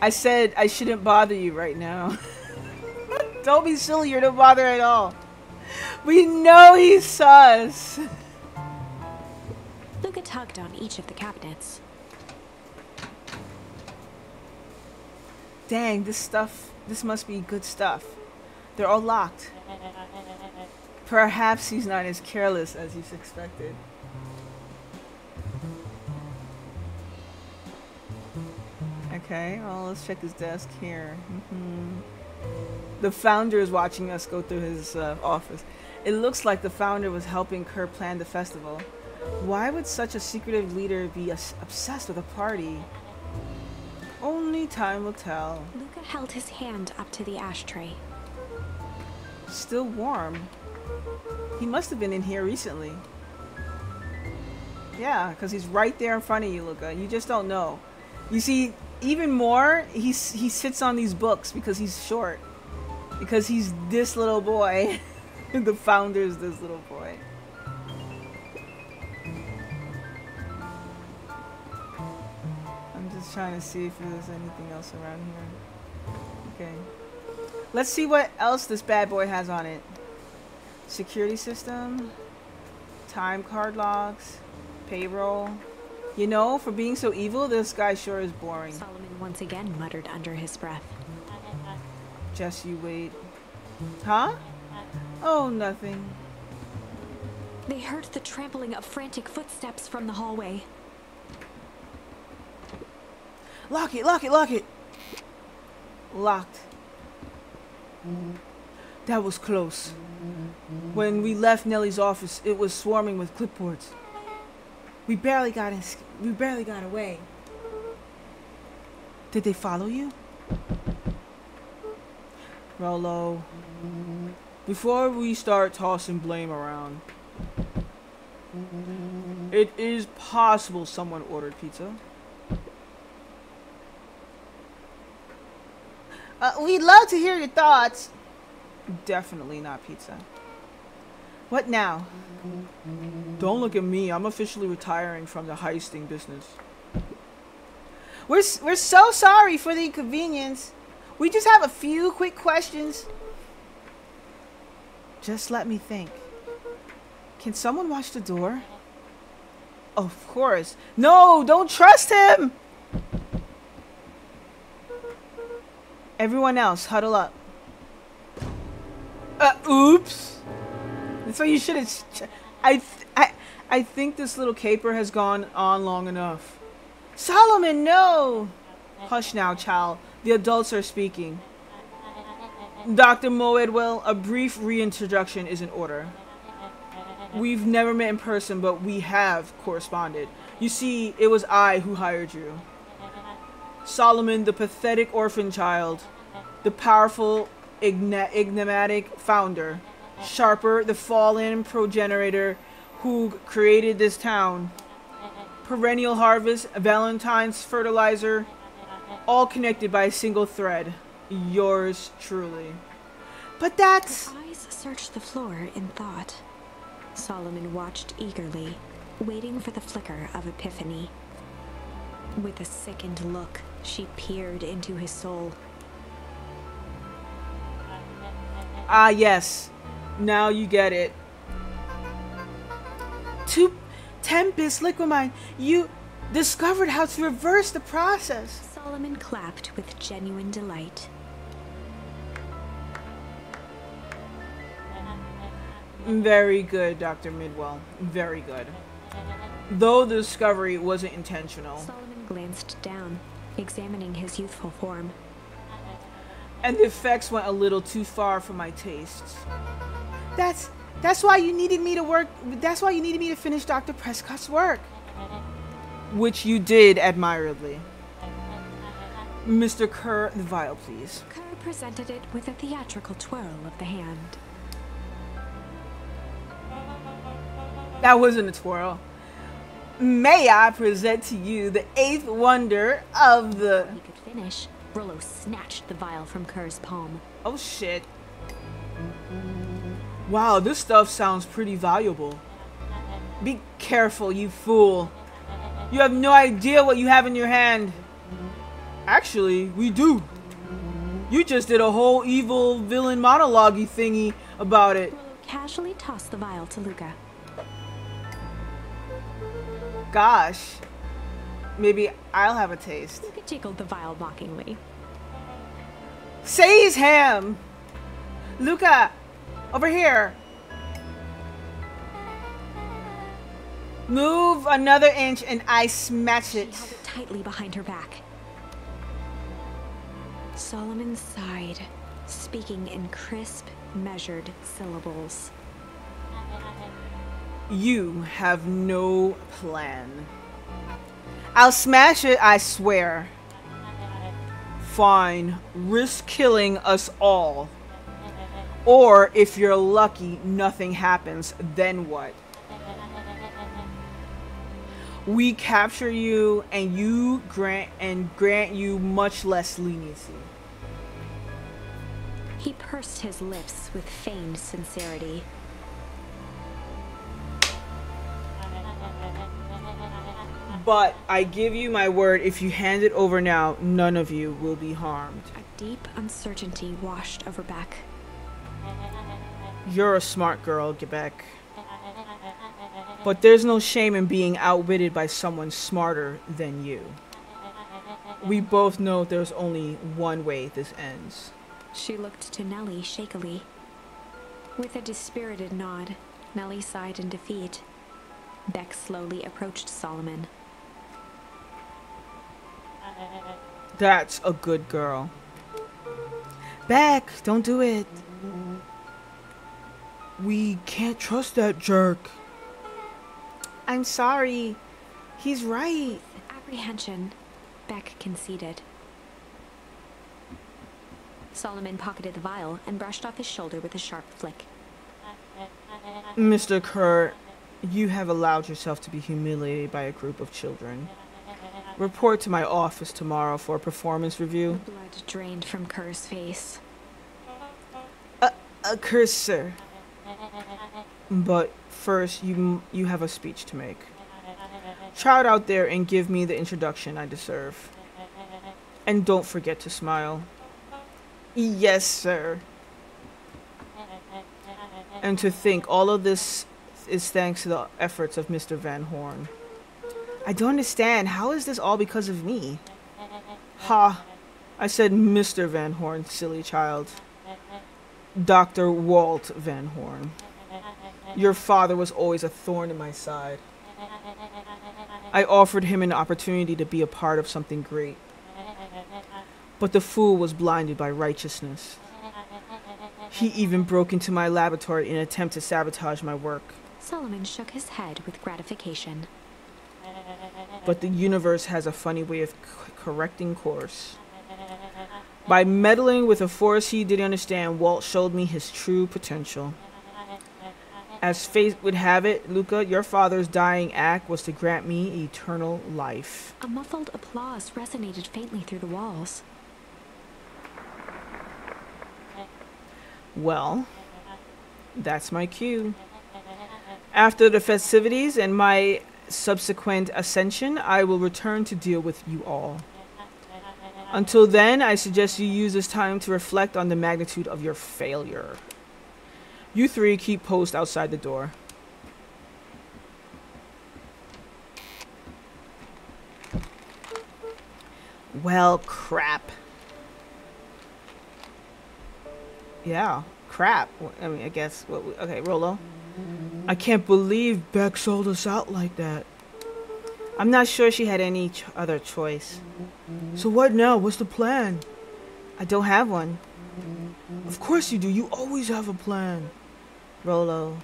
I said I shouldn't bother you right now. Don't be silly, you're no bother at all. We know he's sus. Luca tugged on each of the cabinets. Dang, this must be good stuff. They're all locked. Perhaps he's not as careless as he's expected. Okay, well, let's check his desk here. The founder is watching us go through his office. It looks like the founder was helping Kerr plan the festival. Why would such a secretive leader be obsessed with a party? Only time will tell. Luca held his hand up to the ashtray. Still warm. He must have been in here recently. Yeah, because he's right there in front of you, Luca. You just don't know. You see, even more, he sits on these books because he's short. Because he's this little boy. The founder's this little boy. I'm just trying to see if there's anything else around here. Okay. Let's see what else this bad boy has on it. Security system. Time card logs. Payroll. You know, for being so evil, this guy sure is boring. Solomon once again muttered under his breath. Just you wait. Huh? Oh, nothing. They heard the trampling of frantic footsteps from the hallway. Lock it, lock it, lock it! Locked. That was close. When we left Nellie's office, it was swarming with clipboards. We barely got away. Did they follow you? Rollo, before we start tossing blame around, It is possible someone ordered pizza. We'd love to hear your thoughts. Definitely not pizza. What now? Don't look at me. I'm officially retiring from the heisting business. We're so sorry for the inconvenience. We just have a few quick questions. Just let me think. Can someone watch the door? Of course. No, don't trust him! Everyone else, huddle up. Oops. That's why you should have... I think this little caper has gone on long enough. Solomon, no! Hush now, child. The adults are speaking. Dr. Moedwell, a brief reintroduction is in order. We've never met in person, but we have corresponded. You see, it was I who hired you. Solomon, the pathetic orphan child. The powerful, enigmatic founder. Sharper, the fallen progenitor who created this town. Perennial harvest, Valentine's fertilizer. All connected by a single thread. Yours truly. But that's... Her eyes searched the floor in thought. Solomon watched eagerly, waiting for the flicker of epiphany. With a sickened look, she peered into his soul. Ah, yes. Now you get it. Tempest Liquimine, you discovered how to reverse the process. Solomon clapped with genuine delight. Very good, Dr. Midwell. Very good. Though the discovery wasn't intentional. Solomon glanced down, examining his youthful form. And the effects went a little too far for my tastes. That's why you needed me to work. That's why you needed me to finish Dr. Prescott's work. Which you did admirably. Mr. Kerr, the vial, please. Kerr presented it with a theatrical twirl of the hand. That wasn't a twirl. May I present to you the 8th wonder of the... He could finish. Rollo snatched the vial from Kerr's palm. Oh shit. Wow, this stuff sounds pretty valuable. Be careful, you fool. You have no idea what you have in your hand. Actually, we do. You just did a whole evil villain monologue-y thingy about it. Rollo casually tossed the vial to Luca. Gosh. Maybe I'll have a taste. Luca jiggled the vial mockingly. Seize him! Luca! Over here! Move another inch and I smash it. She held it tightly behind her back. Solomon sighed, speaking in crisp, measured syllables. You have no plan. I'll smash it, I swear. Fine. Risk killing us all. Or, if you're lucky, nothing happens, then what? We capture you and grant you much less leniency. He pursed his lips with feigned sincerity. But I give you my word, if you hand it over now, none of you will be harmed. A deep uncertainty washed over Beck. You're a smart girl, Gebek. But there's no shame in being outwitted by someone smarter than you. We both know there's only one way this ends. She looked to Nellie shakily. With a dispirited nod, Nellie sighed in defeat. Beck slowly approached Solomon. That's a good girl. Beck, don't do it. We can't trust that jerk. I'm sorry. He's right. With apprehension, Beck conceded. Solomon pocketed the vial and brushed off his shoulder with a sharp flick. Mr. Kerr, You have allowed yourself to be humiliated by a group of children. Report to my office tomorrow for a performance review. Blood drained from Kerr's face. Kerr, sir. But first, you have a speech to make. Shout out there and give me the introduction I deserve. And don't forget to smile. Yes, sir. And to think all of this is thanks to the efforts of Mr. Van Horn. I don't understand. How is this all because of me? Ha! I said Mr. Van Horn, silly child. Dr. Walt Van Horn. Your father was always a thorn in my side. I offered him an opportunity to be a part of something great. But the fool was blinded by righteousness. He even broke into my laboratory in an attempt to sabotage my work. Solomon shook his head with gratification. But the universe has a funny way of correcting course. By meddling with a force he didn't understand, Walt showed me his true potential. As fate would have it, Luca, your father's dying act was to grant me eternal life. A muffled applause resonated faintly through the walls. Well, that's my cue. After the festivities and my subsequent ascension, I will return to deal with you all. Until then, I suggest you use this time to reflect on the magnitude of your failure. You three keep post outside the door. Well, crap. Yeah, crap. I mean, I guess. Okay, Rolo. I can't believe Beck sold us out like that. I'm not sure she had any other choice. So what now? What's the plan? I don't have one. Of course you do. You always have a plan. Rolo.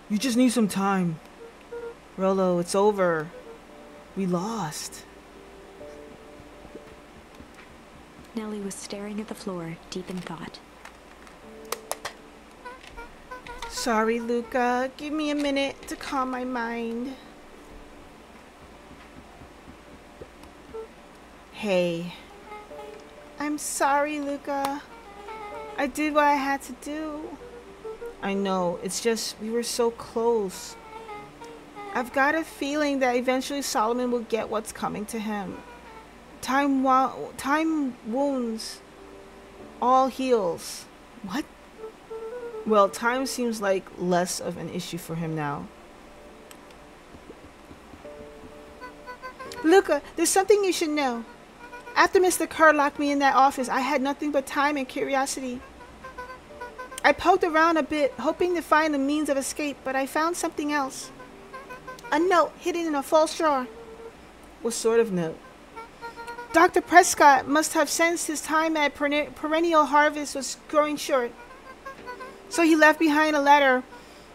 You just need some time. Rolo, it's over. We lost. Nellie was staring at the floor, deep in thought. Sorry, Luca. Give me a minute to calm my mind. Hey. I'm sorry, Luca. I did what I had to do. I know. It's just we were so close. I've got a feeling that eventually Solomon will get what's coming to him. Time wounds. All heals. What? Well, time seems like less of an issue for him now. Luca, there's something you should know. After Mr. Kerr locked me in that office, I had nothing but time and curiosity. I poked around a bit, hoping to find a means of escape, but I found something else. A note hidden in a false drawer. What sort of note? Dr. Prescott must have sensed his time at Perennial Harvest was growing short. So he left behind a letter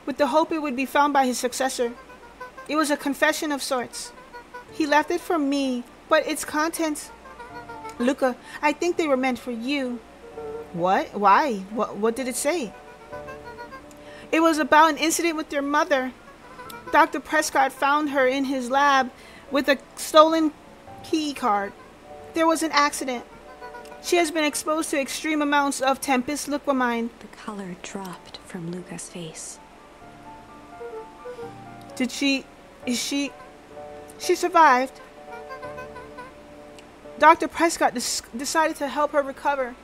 with the hope it would be found by his successor. It was a confession of sorts. He left it for me, but its contents... Luca, I think they were meant for you. What? Why? What did it say? It was about an incident with your mother. Dr. Prescott found her in his lab with a stolen key card. There was an accident. She has been exposed to extreme amounts of Tempest liquamine. The color dropped from Luca's face. She survived. Dr. Prescott decided to help her recover.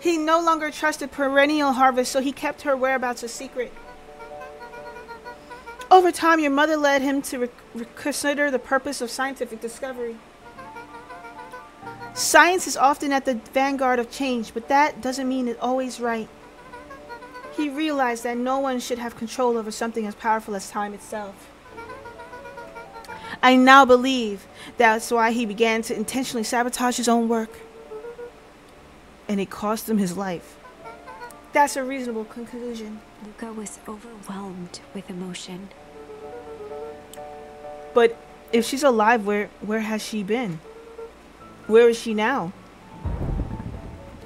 He no longer trusted Perennial Harvest, so he kept her whereabouts a secret. Over time, your mother led him to reconsider the purpose of scientific discovery. Science is often at the vanguard of change, but that doesn't mean it's always right. He realized that no one should have control over something as powerful as time itself. I now believe that's why he began to intentionally sabotage his own work. And it cost him his life. That's a reasonable conclusion. Luca was overwhelmed with emotion. But if she's alive, where has she been? Where is she now?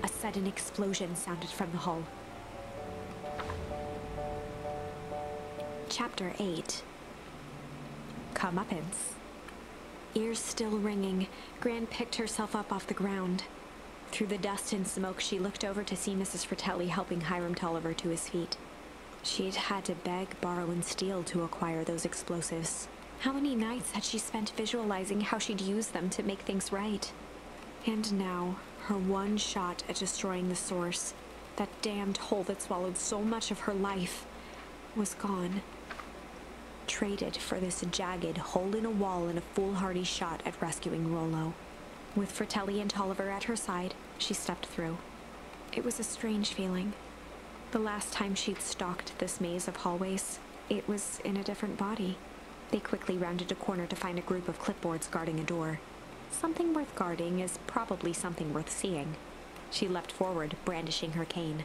A sudden explosion sounded from the hull. Chapter 8. Comeuppance. Ears still ringing, Gran picked herself up off the ground. Through the dust and smoke, she looked over to see Mrs. Fratelli helping Hiram Tolliver to his feet. She'd had to beg, borrow, and steal to acquire those explosives. How many nights had she spent visualizing how she'd use them to make things right? And now, her one shot at destroying the source, that damned hole that swallowed so much of her life, was gone. Traded for this jagged hole in a wall and a foolhardy shot at rescuing Rollo. With Fratelli and Tolliver at her side, she stepped through. It was a strange feeling. The last time she'd stalked this maze of hallways, it was in a different body. They quickly rounded a corner to find a group of clipboards guarding a door. Something worth guarding is probably something worth seeing. She leapt forward, brandishing her cane.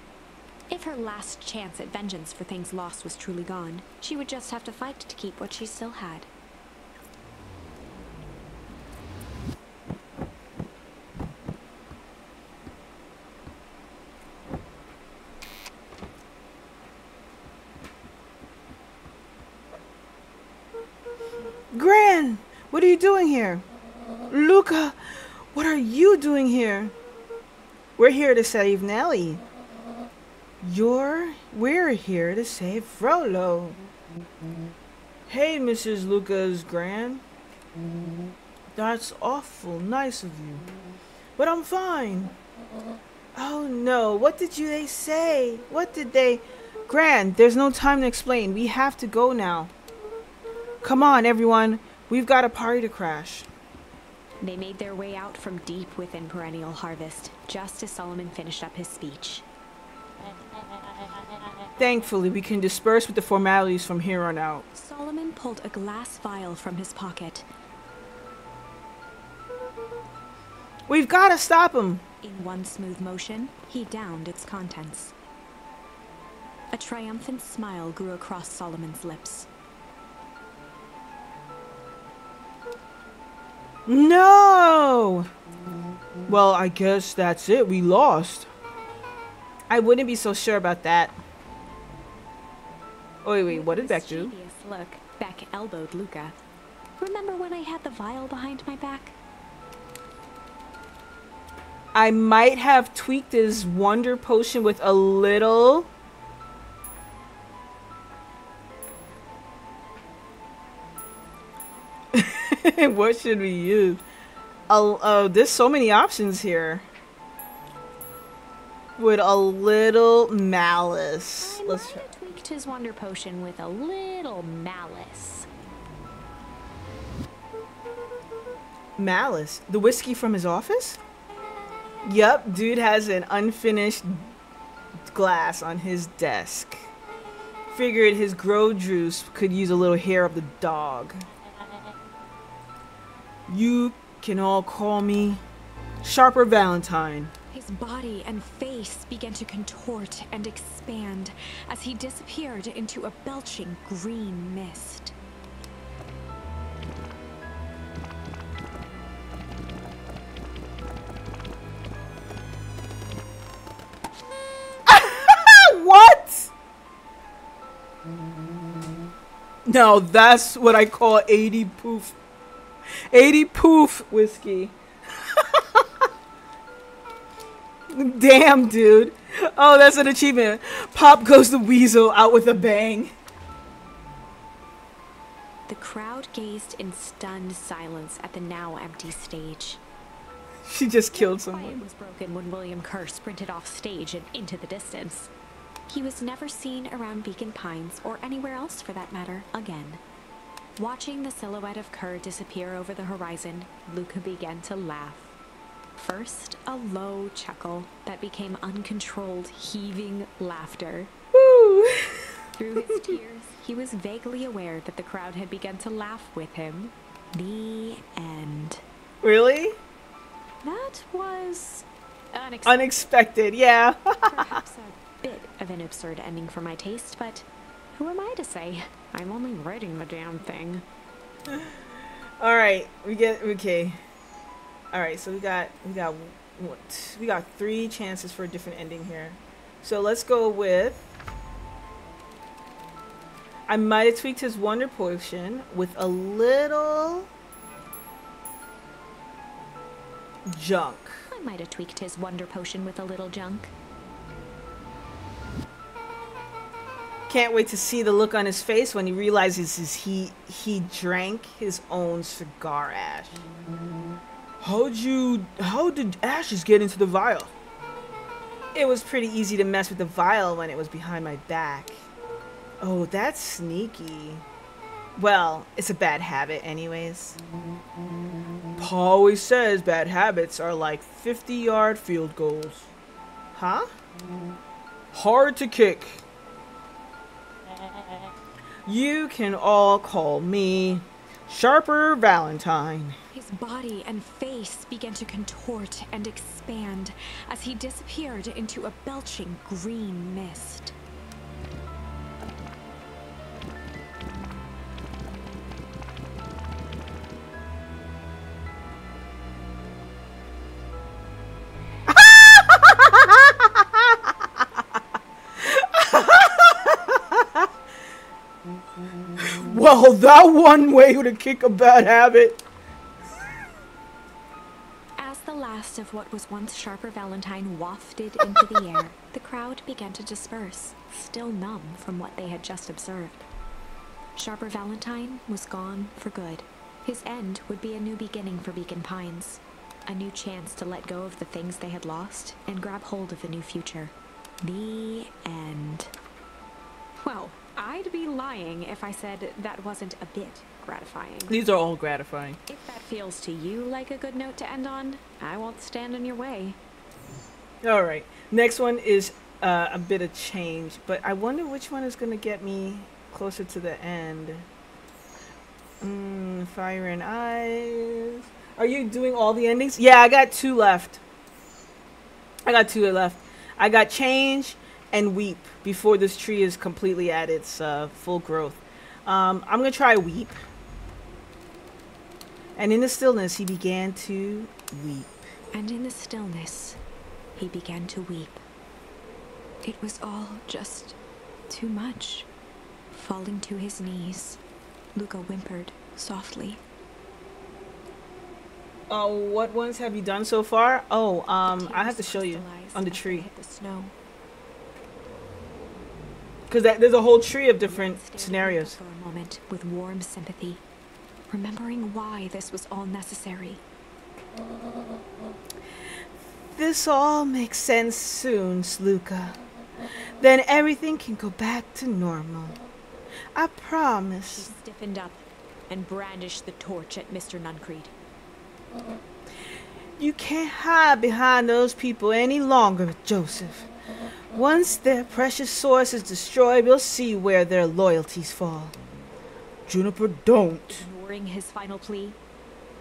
If her last chance at vengeance for things lost was truly gone, she would just have to fight to keep what she still had. Gran, what are you doing here? Luca, what are you doing here? We're here to save Nellie. We're here to save Frollo. Hey, Mrs. Lucas Gran. That's awful nice of you. But I'm fine. Oh no, what did they say? What did they... Gran, there's no time to explain. We have to go now. Come on, everyone. We've got a party to crash. They made their way out from deep within Perennial Harvest, just as Solomon finished up his speech. Thankfully, we can disperse with the formalities from here on out. Solomon pulled a glass vial from his pocket. We've got to stop him. In one smooth motion, he downed its contents. A triumphant smile grew across Solomon's lips. No! Well, I guess that's it. We lost. I wouldn't be so sure about that. Oh, wait, what did Beck do? Look, Beck elbowed Luca. Remember when I had the vial behind my back? I might have tweaked his wonder potion with a little... What should we use? There's so many options here. With a little malice. Let's try. Tweaked his wonder potion with a little malice. Malice? The whiskey from his office? Yup, dude has an unfinished glass on his desk. Figured his grow juice could use a little hair of the dog. You can all call me Sharper Valentine. His body and face began to contort and expand as he disappeared into a belching green mist. What? No, that's what I call 80 proof. 80 proof whiskey. Damn, dude. Oh, that's an achievement. Pop goes the weasel out with a bang. The crowd gazed in stunned silence at the now empty stage. She just killed someone. Quiet was broken when William Kerr sprinted off stage and into the distance. He was never seen around Beacon Pines, or anywhere else for that matter, again. Watching the silhouette of Kerr disappear over the horizon, Luca began to laugh. First, a low chuckle that became uncontrolled, heaving laughter. Woo! Through his tears, he was vaguely aware that the crowd had begun to laugh with him. The end. Really? That was unexpected, yeah. Perhaps a bit of an absurd ending for my taste, but who am I to say? I'm only writing the damn thing. Alright, okay. Alright, so we got 3 chances for a different ending here. So let's go with I might have tweaked his wonder potion with a little junk. I might have tweaked his wonder potion with a little junk. Can't wait to see the look on his face when he realizes he drank his own cigar ash. How did ashes get into the vial? It was pretty easy to mess with the vial when it was behind my back. Oh, that's sneaky. Well, it's a bad habit anyways. Pa always says bad habits are like 50-yard field goals. Huh? Hard to kick. You can all call me Sharper Valentine. His body and face began to contort and expand as he disappeared into a belching green mist. Well, that one way to kick a bad habit. As the last of what was once Sharper Valentine wafted into the air, the crowd began to disperse, still numb from what they had just observed. Sharper Valentine was gone for good. His end would be a new beginning for Beacon Pines, a new chance to let go of the things they had lost and grab hold of a new future. The end. Well, I'd be lying if I said that wasn't a bit gratifying. These are all gratifying. If that feels to you like a good note to end on, I won't stand in your way. Alright, next one is a bit of change, but I wonder which one is going to get me closer to the end. Fire and Eyes. Are you doing all the endings? Yeah, I got 2 left. I got Change and Weep before this tree is completely at its full growth. I'm going to try Weep. And in the stillness, he began to weep. And in the stillness, he began to weep. It was all just too much. Falling to his knees, Luca whimpered softly. Oh, what ones have you done so far? Oh, I have to show you on the tree. Hit the snow. Because there's a whole tree of different scenarios. For a moment with warm sympathy, remembering why this was all necessary. This all makes sense soon, Sluka. Then everything can go back to normal. I promise. He stiffened up and brandished the torch at Mr. Nuncreed. You can't hide behind those people any longer, Joseph. Once their precious source is destroyed, we'll see where their loyalties fall. Juniper, don't. Ignoring his final plea,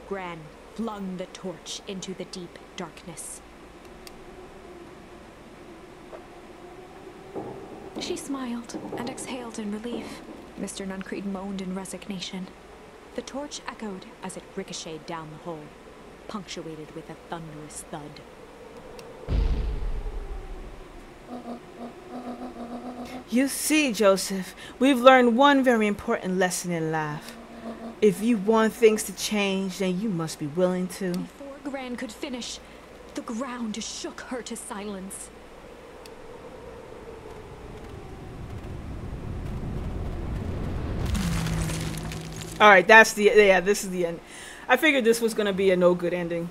Gran flung the torch into the deep darkness. She smiled and exhaled in relief. Mr. Nuncreed moaned in resignation. The torch echoed as it ricocheted down the hole, punctuated with a thunderous thud. You see, Joseph, we've learned one very important lesson in life. If you want things to change, then you must be willing to. Before Gran could finish, the ground shook her to silence. Alright, this is the end. I figured this was gonna be a no good ending.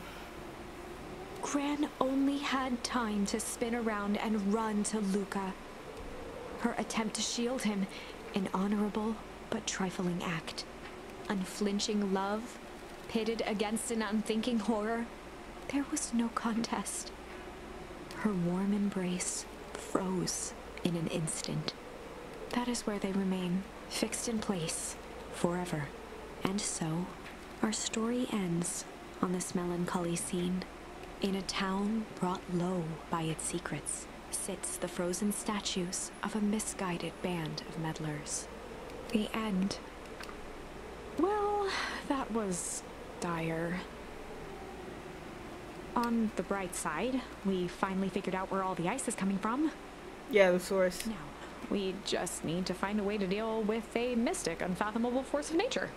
Gran only had time to spin around and run to Luca. Her attempt to shield him, an honorable but trifling act. Unflinching love, pitted against an unthinking horror, there was no contest. Her warm embrace froze in an instant. That is where they remain, fixed in place, forever. And so, our story ends on this melancholy scene. In a town brought low by its secrets, sits the frozen statues of a misguided band of meddlers. The end. Well, that was dire. On the bright side, we finally figured out where all the ice is coming from. Yeah, the source. Now, We just need to find a way to deal with a mystic, unfathomable force of nature.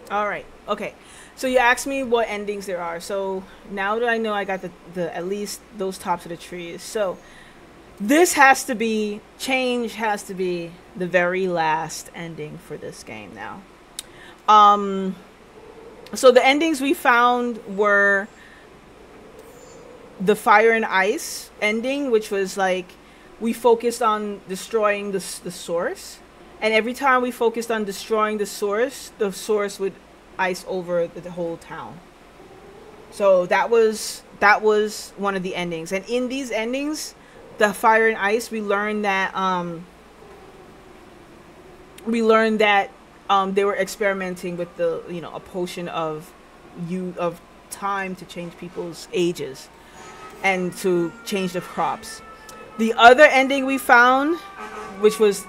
All right. Okay. So you asked me what endings there are. So now that I know I got the at least those tops of the trees. So this has to be, change has to be the very last ending for this game now. So the endings we found were the fire and ice ending, which was like we focused on destroying the source. And every time we focused on destroying the source would ice over the whole town. So that was one of the endings. And in these endings, the fire and ice, we learned that they were experimenting with a potion of time to change people's ages and to change the crops. The other ending we found, which was,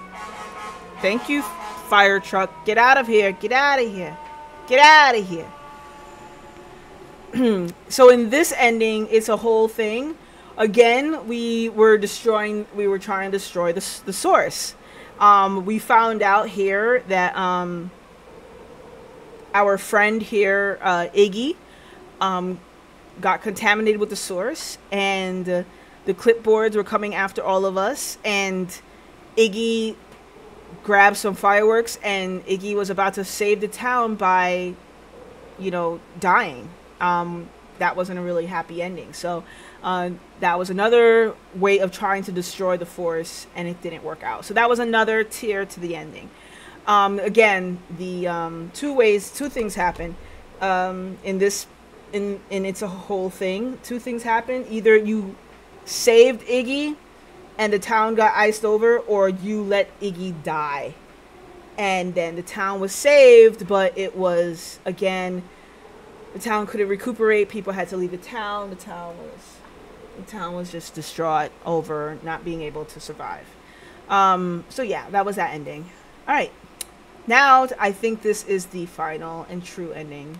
thank you, fire truck, get out of here, get out of here, get out of here. So in this ending, it's a whole thing. Again, we were trying to destroy the source. We found out here that our friend here, Iggy, got contaminated with the source, and the clipboards were coming after all of us, and Iggy grabbed some fireworks, and Iggy was about to save the town by, dying. That wasn't a really happy ending. So that was another way of trying to destroy the force, and it didn't work out. So that was another tier to the ending. Again, the two things happen in it's a whole thing. Two things happen. Either you saved Iggy and the town got iced over, or you let Iggy die. And then the town was saved, but it was, again, the town couldn't recuperate. People had to leave the town. The town was just distraught over not being able to survive. So yeah, that was that ending. All right. Now I think this is the final and true ending.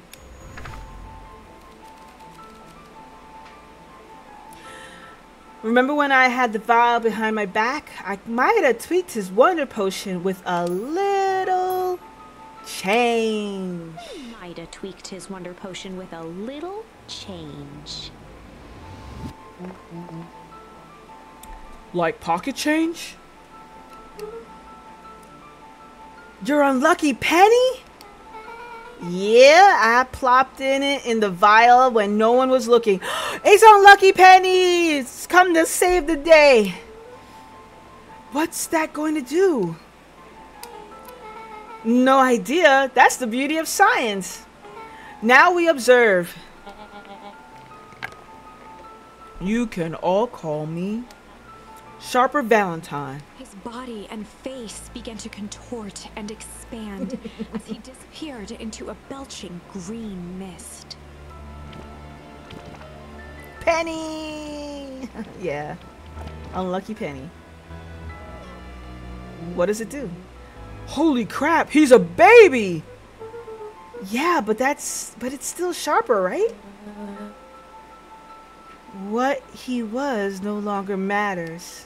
Remember when I had the vial behind my back? I might have tweaked his wonder potion with a little change. Might have tweaked his wonder potion with a little change. Like pocket change? Your unlucky penny? Yeah, I plopped it in the vial when no one was looking. It's unlucky penny! It's come to save the day. What's that going to do? No idea. That's the beauty of science. Now we observe. You can all call me Sharper Valentine. His body and face began to contort and expand as he disappeared into a belching green mist. Penny! Yeah. Unlucky penny. What does it do? Holy crap, he's a baby! Yeah, but it's still Sharper, right? What he was no longer matters.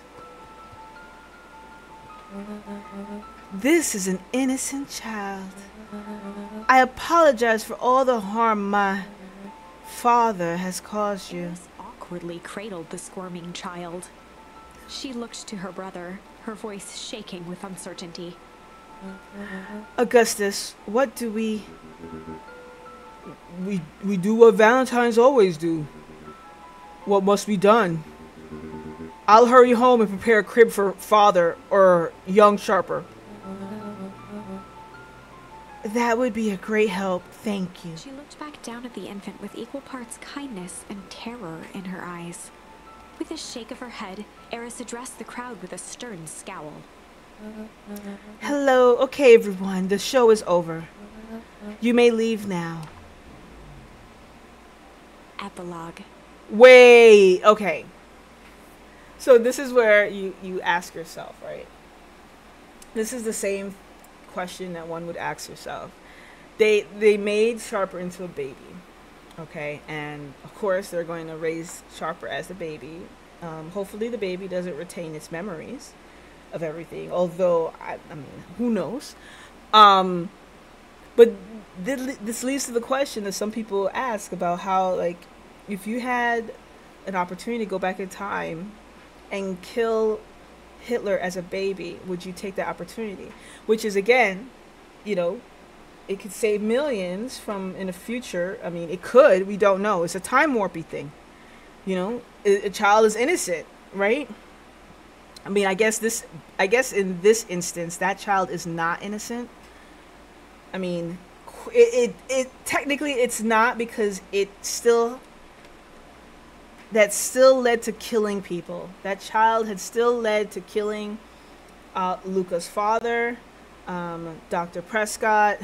This is an innocent child. I apologize for all the harm my father has caused you. Eris awkwardly cradled the squirming child. She looked to her brother, her voice shaking with uncertainty. Augustus, what do we do what Valentines always do. What must be done? I'll hurry home and prepare a crib for father or young Sharper. That would be a great help, thank you. She looked back down at the infant with equal parts kindness and terror in her eyes. With a shake of her head, Eris addressed the crowd with a stern scowl. Hello, okay everyone, the show is over. You may leave now. Epilogue. Wait, okay. So this is where you ask yourself, right? This is the same question that one would ask yourself. They made Sharper into a baby, okay? And of course they're going to raise Sharper as the baby. Hopefully the baby doesn't retain its memories. of everything. Although I mean, who knows? Um, but this leads to the question that some people ask about how, like, if you had an opportunity to go back in time and kill Hitler as a baby, would you take that opportunity? Which is, again, you know, it could save millions from in the future. I mean, it could. We don't know. It's a time warpy thing. You know, a child is innocent, right? I mean, I guess in this instance, that child is not innocent. I mean, it technically it's not, because that still led to killing people. That child had still led to killing Luca's father, Dr. Prescott.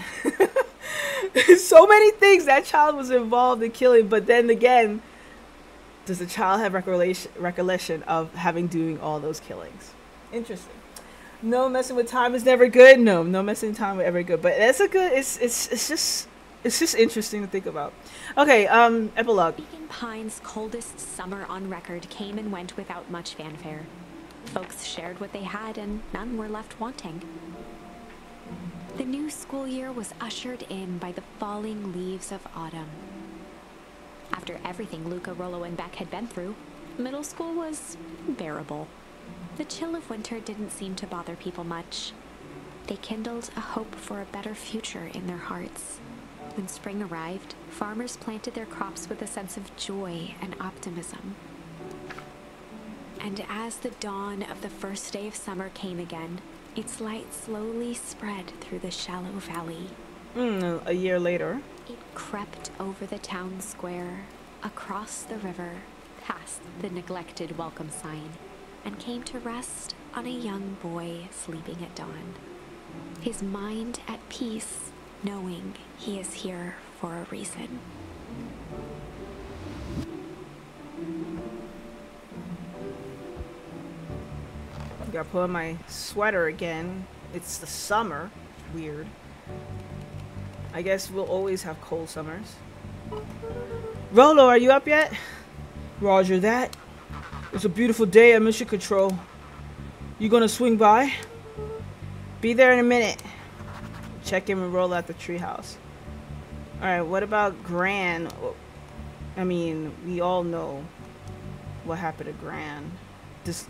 So many things that child was involved in killing. But then again, does the child have recollection of having doing all those killings? Interesting. No messing with time is never good. No messing with time is ever good. But that's a good. It's just interesting to think about. Okay. Epilogue. Beacon Pines' coldest summer on record came and went without much fanfare. Folks shared what they had, and none were left wanting. The new school year was ushered in by the falling leaves of autumn. After everything Luca, Rollo, and Beck had been through, middle school was bearable. The chill of winter didn't seem to bother people much. They kindled a hope for a better future in their hearts. When spring arrived, farmers planted their crops with a sense of joy and optimism. And as the dawn of the first day of summer came again, its light slowly spread through the shallow valley. A year later. It crept over the town square, across the river, past the neglected welcome sign, and came to rest on a young boy sleeping at dawn. His mind at peace, knowing he is here for a reason. Gotta put on my sweater again. It's the summer. Weird. I guess we'll always have cold summers. Rollo, are you up yet? Roger that. It's a beautiful day at Mission Control. You gonna swing by? Be there in a minute. Check in and roll out the treehouse. Alright, what about Gran? I mean, we all know what happened to Gran. Does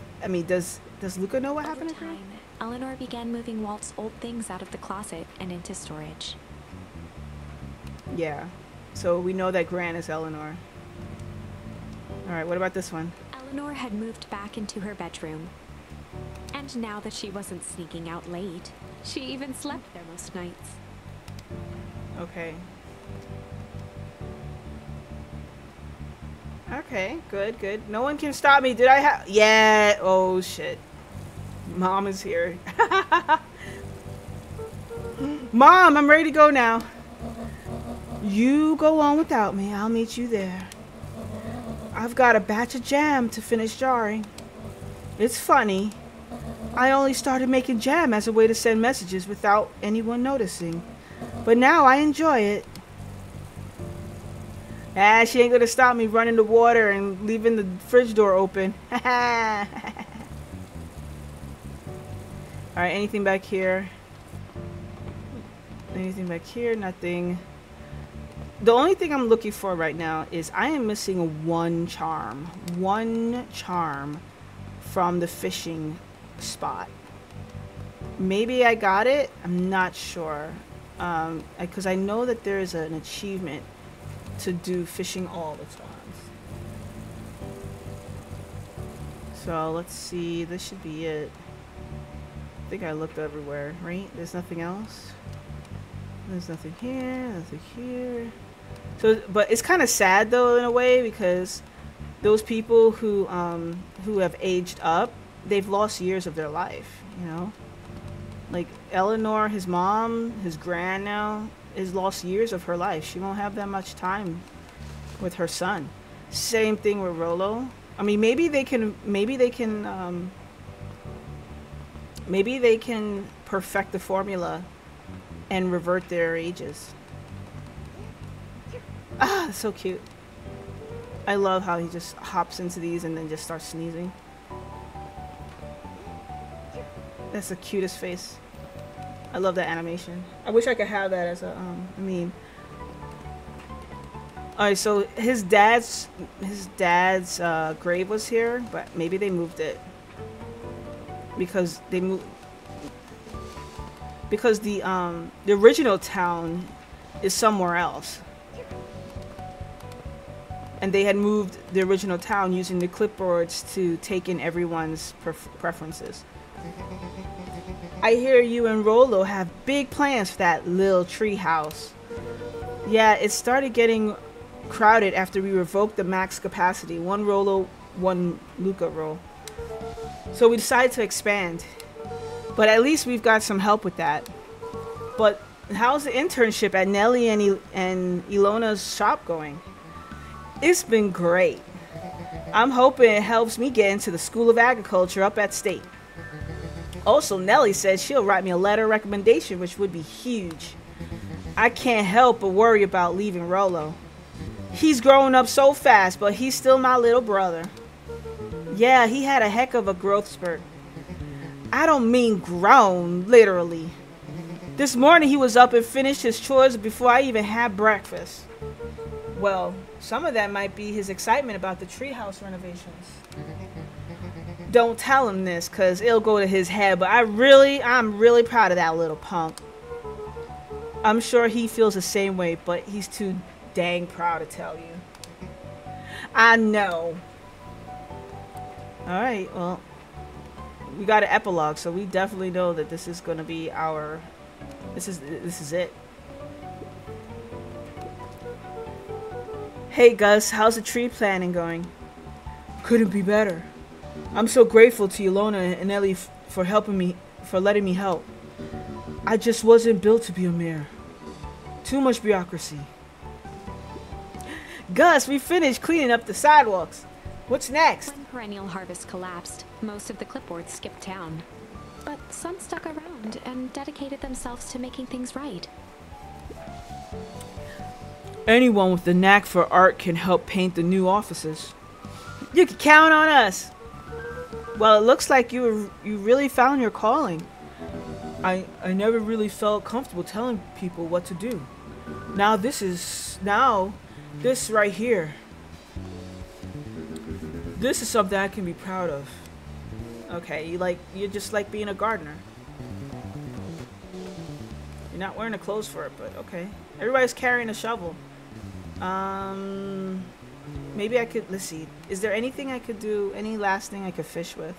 Luca know what happened to Gran? Eleanor began moving Walt's old things out of the closet and into storage. Yeah. So we know that Gran is Eleanor. Alright, what about this one? Eleanor had moved back into her bedroom. And now that she wasn't sneaking out late, she even slept there most nights. Okay. Okay, good. No one can stop me. Did I have... Yeah. Oh, shit. Mom is here. Mom, I'm ready to go now. You go on without me. I'll meet you there. I've got a batch of jam to finish jarring. It's funny. I only started making jam as a way to send messages without anyone noticing. But now I enjoy it. Ah, she ain't gonna stop me running the water and leaving the fridge door open. Alright, anything back here? Anything back here? Nothing. The only thing I'm looking for right now is I am missing one charm. One charm from the fishing spot. Maybe I got it. I'm not sure. Because I know that there is an achievement to do fishing all the times. So let's see. This should be it. I think I looked everywhere, right? There's nothing else. There's nothing here. Nothing here. So, but it's kind of sad though in a way, because those people who have aged up, they've lost years of their life. You know, like Eleanor, his mom, his gran now, has lost years of her life. She won't have that much time with her son. Same thing with Rollo. I mean, maybe they can perfect the formula and revert their ages. Ah, that's so cute. I love how he just hops into these and then just starts sneezing. That's the cutest face. I love that animation. I wish I could have that as a meme. Alright, so his dad's grave was here, but maybe they moved it because the original town is somewhere else, and they had moved the original town using the clipboards to take in everyone's preferences. I hear you and Rolo have big plans for that little tree house. Yeah, it started getting crowded after we revoked the max capacity. 1 Rolo, 1 Luca roll. So we decided to expand. But at least we've got some help with that. But how's the internship at Nelly and Ilona's shop going? It's been great. I'm hoping it helps me get into the School of Agriculture up at State. Also, Nelly said she'll write me a letter of recommendation, which would be huge. I can't help but worry about leaving Rolo. He's growing up so fast, but he's still my little brother. Yeah, he had a heck of a growth spurt. I don't mean grown, literally. This morning he was up and finished his chores before I even had breakfast. Well, some of that might be his excitement about the treehouse renovations. Don't tell him this, cause it'll go to his head, but I'm really proud of that little punk. I'm sure he feels the same way, but he's too dang proud to tell you. I know. Alright, well, we got an epilogue, so we definitely know that this is gonna be our, this is it. Hey Gus, how's the tree planting going? Couldn't be better. I'm so grateful to Ilona and Ellie for letting me help. I just wasn't built to be a mayor. Too much bureaucracy. Gus, we finished cleaning up the sidewalks. What's next? When Perennial Harvest collapsed, most of the clipboards skipped town. But some stuck around and dedicated themselves to making things right. Anyone with the knack for art can help paint the new offices. You can count on us. Well, it looks like you really found your calling. I never really felt comfortable telling people what to do. Now this right here. This is something I can be proud of. Okay, you just like being a gardener. You're not wearing the clothes for it, but okay. Everybody's carrying a shovel. Maybe I could, let's see. Is there anything I could do, any last thing I could fish with?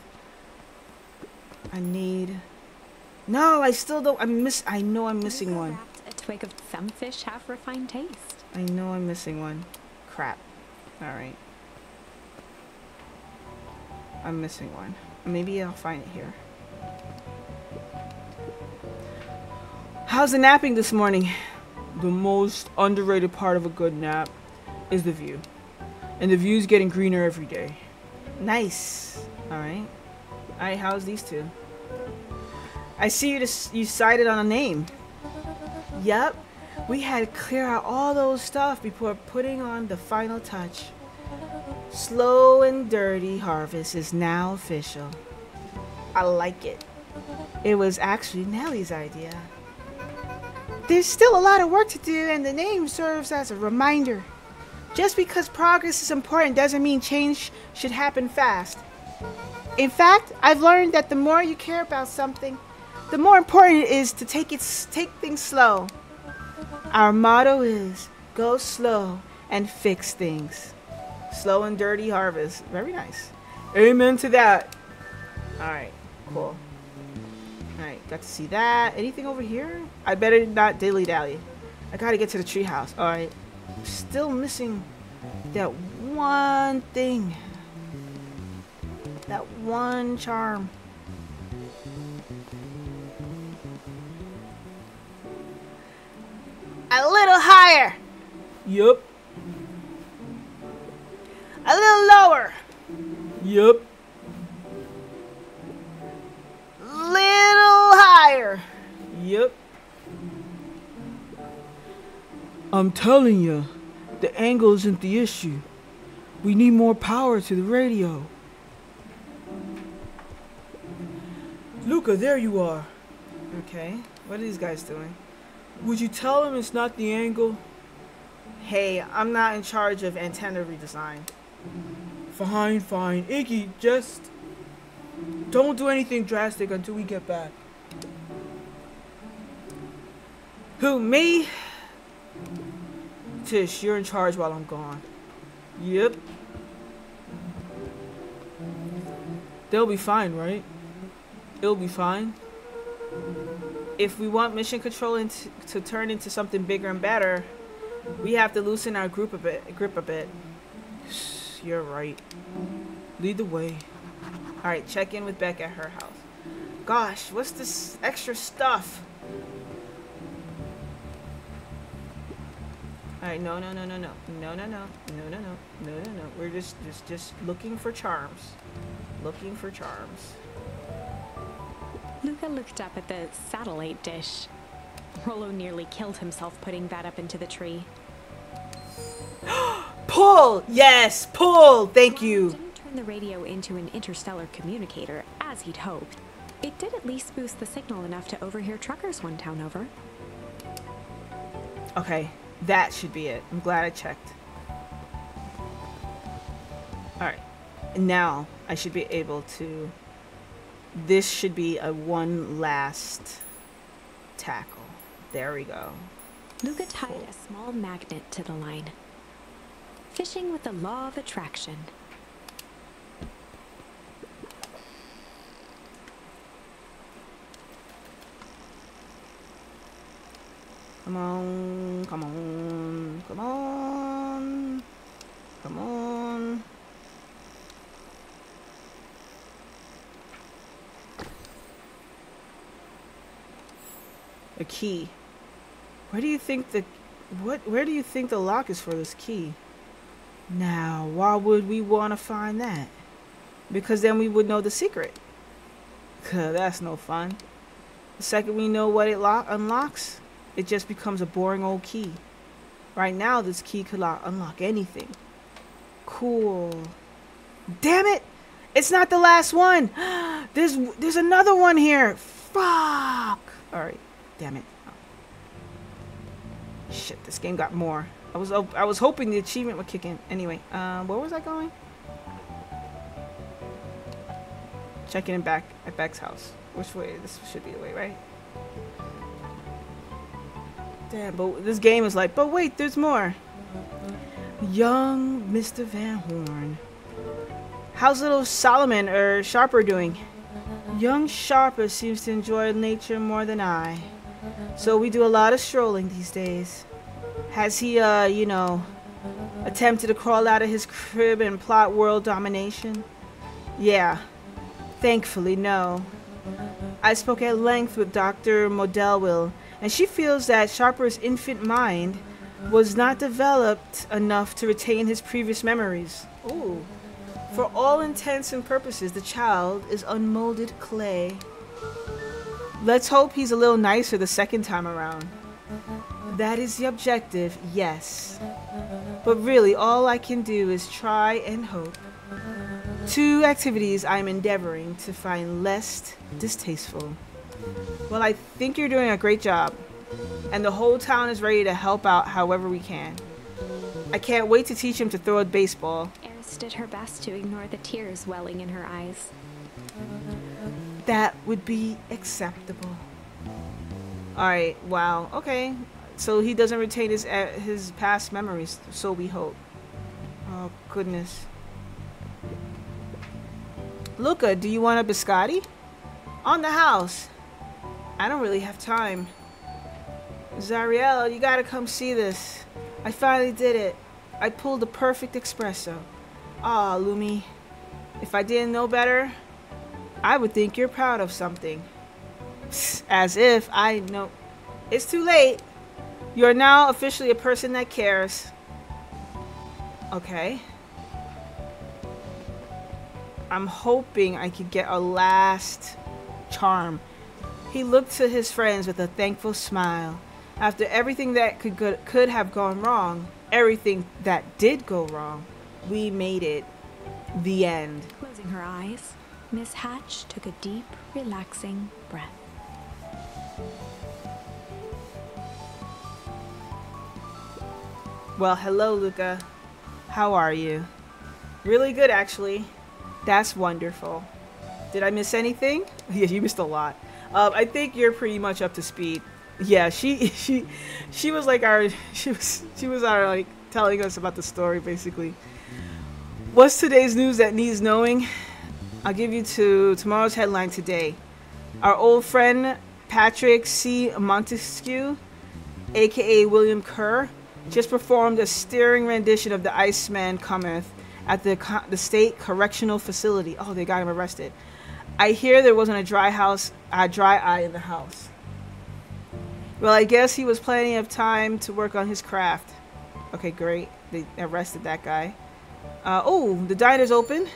No, I still don't, I know I'm missing one. A twig of some fish have refined taste. I know I'm missing one. Crap. Alright. I'm missing one. Maybe I'll find it here. How's the napping this morning? The most underrated part of a good nap is the view. And the view's getting greener every day. Nice. Alright. Alright, how's these two? I see you decided on a name. Yep. We had to clear out all those stuff before putting on the final touch. Slow and Dirty Harvest is now official. I like it. It was actually Nelly's idea. There's still a lot of work to do, and the name serves as a reminder. Just because progress is important doesn't mean change should happen fast. In fact, I've learned that the more you care about something, the more important it is to take things slow. Our motto is, go slow and fix things. Slow and Dirty Harvest. Very nice. Amen to that. Alright, cool. Alright, got to see that. Anything over here? I better not dilly-dally. I gotta get to the treehouse. Alright. Still missing that one thing. That one charm. A little higher. Yup. A little lower. Yup. Little higher. Yup. I'm telling you, the angle isn't the issue. We need more power to the radio. Luca, there you are. Okay, what are these guys doing? Would you tell him it's not the angle? Hey, I'm not in charge of antenna redesign. Fine, fine. Iggy, just don't do anything drastic until we get back. Who, me? Tish, you're in charge while I'm gone. Yep. They'll be fine, right? It'll be fine. If we want mission control to turn into something bigger and better, we have to loosen our grip a bit. You're right. Lead the way. Alright, check in with Beck at her house. Gosh, what's this extra stuff? Alright, no. We're just looking for charms. Looking for charms. Luca looked up at the satellite dish. Rollo nearly killed himself putting that up into the tree. Pull! Yes, pull! Thank you. It didn't turn the radio into an interstellar communicator, as he'd hoped. It did at least boost the signal enough to overhear truckers one town over. Okay, that should be it. I'm glad I checked. Alright, now I should be able to... This should be a one last tackle. There we go. Luca tied a small magnet to the line. Fishing with the law of attraction. Come on, come on, come on, come on. A key. Where do you think the lock is for this key? Now, why would we want to find that? Because then we would know the secret. That's no fun. The second we know what it unlocks, it just becomes a boring old key. Right now, this key could unlock anything. Cool. Damn it! It's not the last one! There's another one here! Fuck! Alright. Damn it. Oh. Shit, this game got more. I was hoping the achievement would kick in. Anyway, where was I going? Checking in back at Beck's house. Which way? This should be the way, right? Damn, but this game is like, but wait, there's more. Young Mr. Van Horn. How's little Solomon or Sharper doing? Young Sharper seems to enjoy nature more than I. So we do a lot of strolling these days. Has he, you know, attempted to crawl out of his crib and plot world domination? Yeah. Thankfully, no. I spoke at length with Dr. Modelwill, and she feels that Sharper's infant mind was not developed enough to retain his previous memories. Ooh. For all intents and purposes, the child is unmolded clay. Let's hope he's a little nicer the second time around. That is the objective, yes. But really, all I can do is try and hope. 2 activities I'm endeavoring to find less distasteful. Well, I think you're doing a great job. And the whole town is ready to help out however we can. I can't wait to teach him to throw a baseball. Eris did her best to ignore the tears welling in her eyes. That would be acceptable. Alright, wow, okay. So he doesn't retain his past memories, so we hope. Oh, goodness. Luca, do you want a biscotti? On the house. I don't really have time. Zariel, you gotta come see this. I finally did it. I pulled the perfect espresso. Aw, Lumi. If I didn't know better, I would think you're proud of something. As if I know. It's too late. You're now officially a person that cares. Okay. I'm hoping I could get a last charm. He looked to his friends with a thankful smile. After everything that could have gone wrong, everything that did go wrong, we made it. The end. Closing her eyes, Miss Hatch took a deep, relaxing breath. Well, hello, Luca. How are you? Really good, actually. That's wonderful. Did I miss anything? Yeah, you missed a lot. I think you're pretty much up to speed. Yeah, she was like our she was our like telling us about the story basically. What's today's news that needs knowing? I'll give you to tomorrow's headline today. Our old friend Patrick C. Montesquieu, aka William Kerr, just performed a stirring rendition of The Iceman Cometh at the state correctional facility. Oh, they got him arrested. I hear there wasn't a dry eye in the house. Well, I guess he was plenty of time to work on his craft. Okay, great. They arrested that guy. Oh, the diner's open.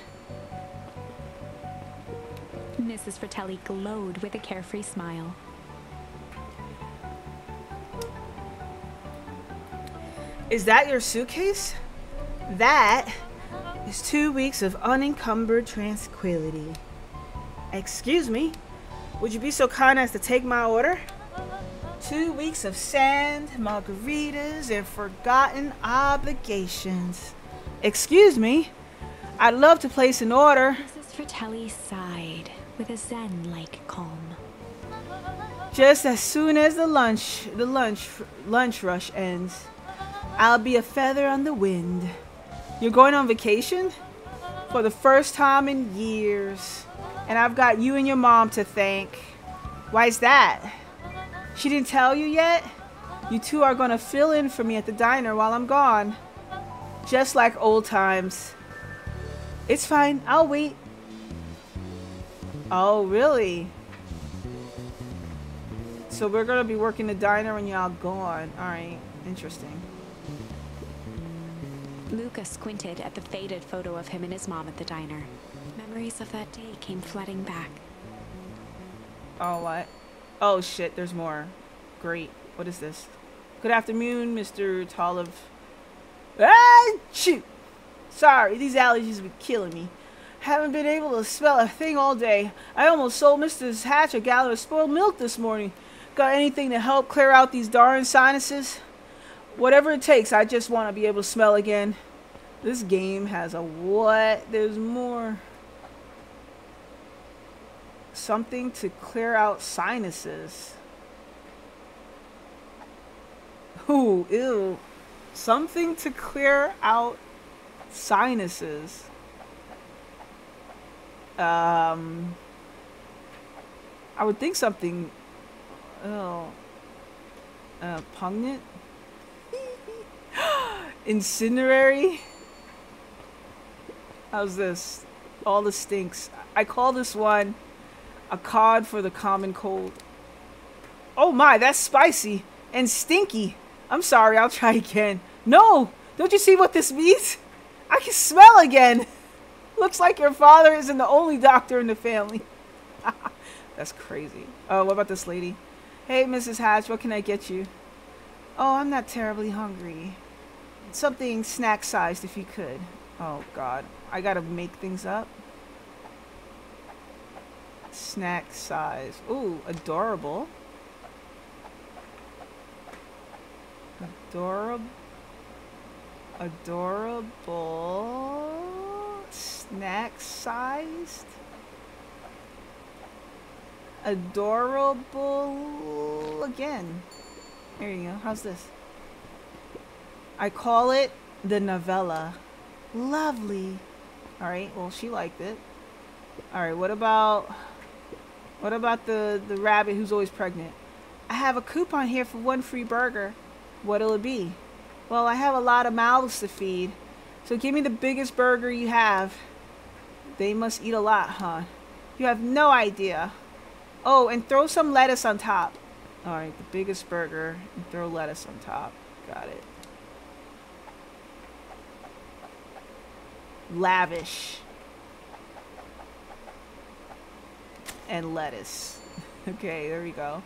Mrs. Fratelli glowed with a carefree smile. Is that your suitcase? That is 2 weeks of unencumbered tranquility. Excuse me, would you be so kind as to take my order? 2 weeks of sand, margaritas, and forgotten obligations. Excuse me, I'd love to place an order. Mrs. Fratelli sighed with a zen-like calm. Just as soon as the lunch rush ends, I'll be a feather on the wind. You're going on vacation? For the first time in years. And I've got you and your mom to thank. Why's that? She didn't tell you yet? You two are gonna fill in for me at the diner while I'm gone. Just like old times. It's fine, I'll wait. Oh, really? So we're gonna be working the diner when y'all gone. Alright, interesting. Luca squinted at the faded photo of him and his mom at the diner. Memories of that day came flooding back. Oh, what? Oh, shit, there's more. Great. What is this? Good afternoon, Mr. Tolive. Ah, shoot! Sorry, these allergies have been killing me. Haven't been able to smell a thing all day. I almost sold Mrs. Hatch a gallon of spoiled milk this morning. Got anything to help clear out these darn sinuses? Whatever it takes, I just want to be able to smell again. This game has a what? There's more. Something to clear out sinuses. Ooh, ew. Something to clear out sinuses. I would think something. Oh. Pungent? Incinerary? How's this? All the stinks. I call this one a cod for the common cold. Oh my, that's spicy and stinky. I'm sorry, I'll try again. No! Don't you see what this means? I can smell again. Looks like your father isn't the only doctor in the family. That's crazy. Oh, what about this lady? Hey, Mrs. Hatch, what can I get you? Oh, I'm not terribly hungry. Something snack-sized if you could. Oh, God. I gotta make things up. Snack size. Ooh, adorable. Adorable. Snack sized. Adorable again. There you go. How's this? I call it the novella. Lovely. Alright, well, she liked it. Alright, what about the rabbit who's always pregnant? I have a coupon here for 1 free burger. What'll it be? Well, I have a lot of mouths to feed. So give me the biggest burger you have. They must eat a lot, huh? You have no idea. Oh, and throw some lettuce on top. Alright, the biggest burger. And throw lettuce on top. Got it. Lavish. And lettuce. Okay, there we go.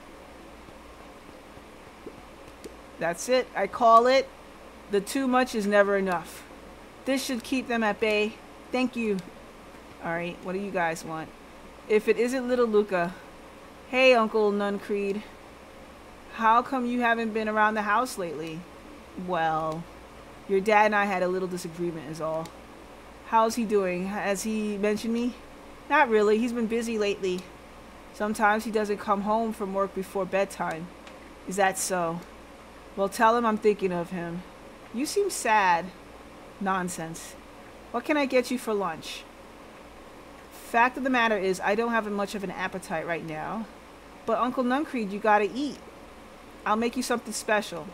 That's it. I call it the too much is never enough. This should keep them at bay. Thank you. Alright, what do you guys want? if it isn't little Luca. Hey, Uncle Nuncreed. How come you haven't been around the house lately? Well, your dad and I had a little disagreement is all. How's he doing? Has he mentioned me? Not really. He's been busy lately. Sometimes he doesn't come home from work before bedtime. Is that so? Well, tell him I'm thinking of him. You seem sad. Nonsense. What can I get you for lunch? Fact of the matter is, I don't have much of an appetite right now. But Uncle Nuncreed, you gotta eat. I'll make you something special.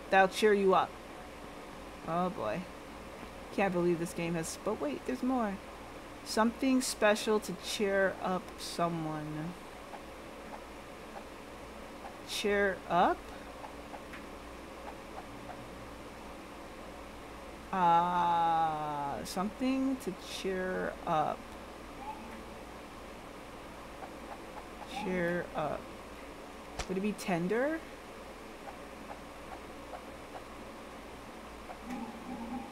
That'll cheer you up. Oh boy. Can't believe this game has... But wait, there's more. Something special to cheer up someone. Cheer up? Something to cheer up. Cheer up. Would it be tender?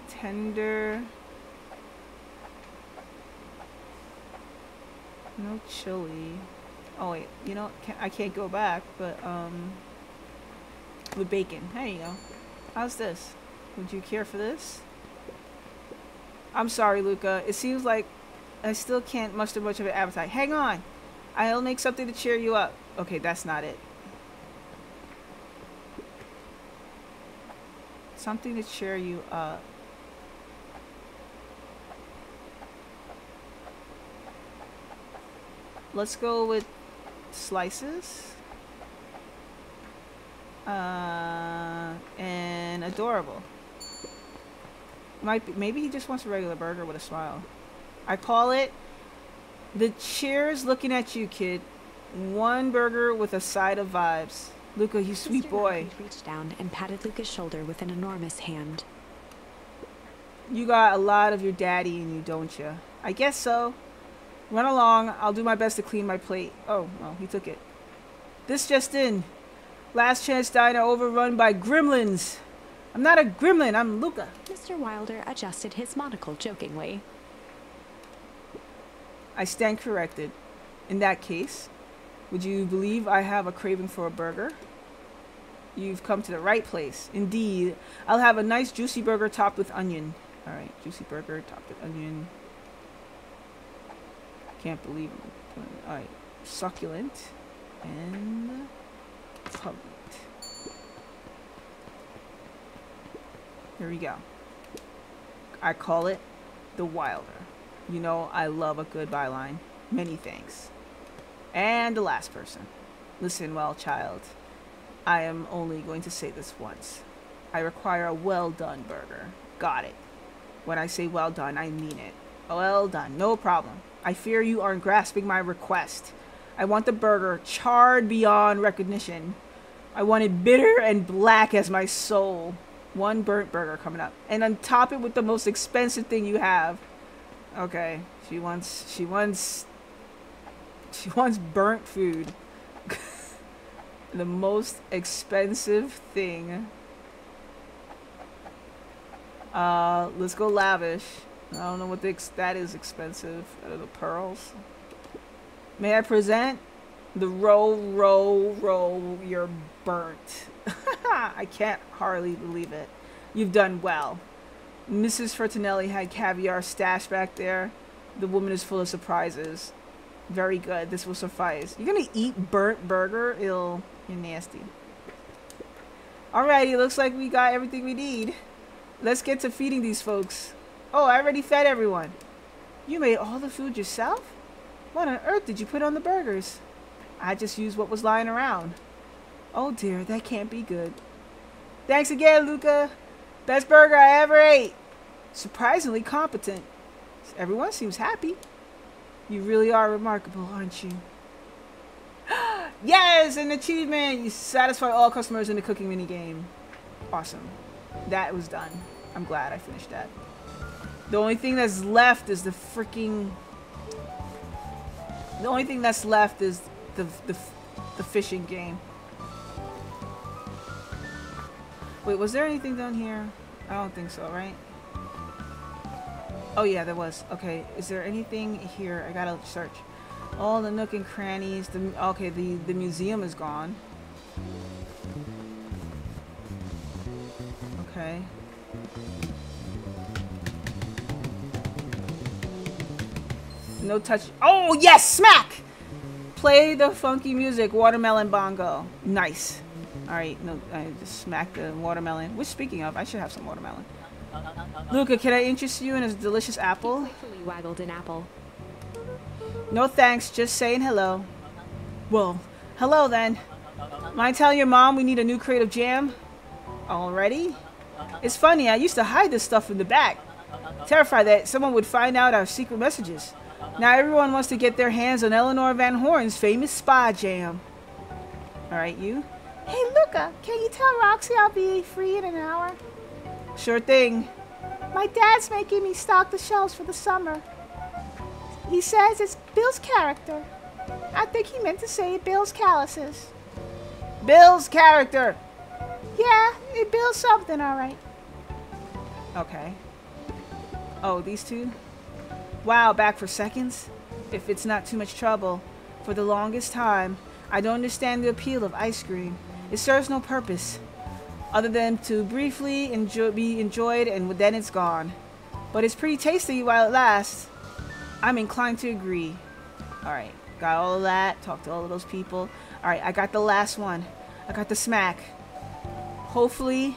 Tender. No chili. Oh wait, you know, I can't go back, but with bacon. There you go. How's this? Would you care for this? I'm sorry, Luca. It seems like I still can't muster much of an appetite. Hang on. I'll make something to cheer you up. Okay, that's not it. Something to cheer you up. Let's go with slices. And adorable. Might be, maybe he just wants a regular burger with a smile. I call it the cheers looking at you, kid. One burger with a side of vibes. Luca, you sweet boy. He reached down and patted Luca's shoulder with an enormous hand. You got a lot of your daddy in you, don't you? I guess so. Run along. I'll do my best to clean my plate. Oh, well, he took it. This just in. Last chance diner overrun by gremlins. I'm not a gremlin, I'm Luca. Mr. Wilder adjusted his monocle jokingly. I stand corrected. In that case, would you believe I have a craving for a burger? You've come to the right place. Indeed, I'll have a nice juicy burger topped with onion. Alright, juicy burger topped with onion. Can't believe it. Alright, succulent and pungent. Here we go. I call it the Wilder. You know I love a good byline. Many thanks. And the last person. Listen well, child. I am only going to say this once. I require a well done burger. Got it. When I say well done, I mean it. Well done. No problem. I fear you aren't grasping my request. I want the burger charred beyond recognition. I want it bitter and black as my soul. One burnt burger coming up. And then top it with the most expensive thing you have. Okay. She wants burnt food. The most expensive thing. Let's go lavish. I don't know what that is expensive. The pearls. May I present the roll, you're burnt. I can't hardly believe it. You've done well. Mrs. Fertinelli had caviar stashed back there. The woman is full of surprises. Very good. This will suffice. You're gonna eat burnt burger? Ew. You're nasty. Alrighty, looks like we got everything we need. Let's get to feeding these folks. Oh, I already fed everyone. You made all the food yourself? What on earth did you put on the burgers? I just used what was lying around. Oh dear, that can't be good. Thanks again, Luca. Best burger I ever ate. Surprisingly competent. Everyone seems happy. You really are remarkable, aren't you? Yes, an achievement! You satisfy all customers in the cooking minigame. Awesome. That was done. I'm glad I finished that. The only thing that's left is the freaking... The only thing that's left is the fishing game. Wait, was there anything down here? I don't think so, right? Oh yeah, there was. Okay, is there anything here? I gotta search. All the nook and crannies. Okay, the museum is gone. Okay. No touch. Oh, yes! Smack! Play the funky music. Watermelon bongo. Nice. Alright, no, I just smacked the watermelon. Which, speaking of, I should have some watermelon. Luca, can I interest you in a delicious apple? Playfully waggled an apple. No thanks, just saying hello. Well, hello then. Mind telling your mom we need a new crate of jam? Already? It's funny, I used to hide this stuff in the back. Terrified that someone would find out our secret messages. Now everyone wants to get their hands on Eleanor Van Horn's famous spa jam. Alright, you? Hey, Luca, can you tell Roxy I'll be free in an hour? Sure thing. My dad's making me stock the shelves for the summer. He says it's Bill's character. I think he meant to say Bill's calluses. Bill's character! Yeah, it Bill's something, alright. Okay. Oh, these two? Wow, back for seconds? If it's not too much trouble. For the longest time, I don't understand the appeal of ice cream. It serves no purpose, other than to briefly be enjoyed and then it's gone. But it's pretty tasty while it lasts. I'm inclined to agree. Alright, got all of that, talked to all of those people. Alright, I got the last one. I got the smack. Hopefully,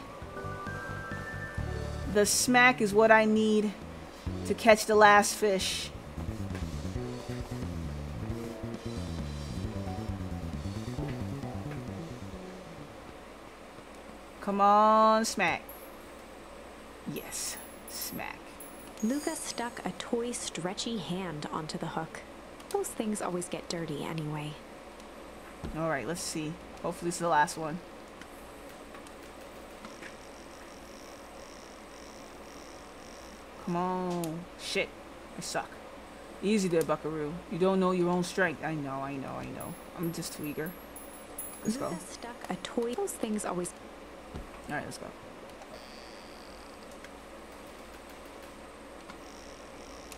the smack is what I need to catch the last fish. Come on, smack. Yes, smack. Luca stuck a toy stretchy hand onto the hook. Those things always get dirty anyway. Alright, let's see. Hopefully it's the last one. Come on. Shit. I suck. Easy there, buckaroo. You don't know your own strength. I know. I'm just too eager. Let's go. Luca stuck a toy. Those things always... Alright, let's go.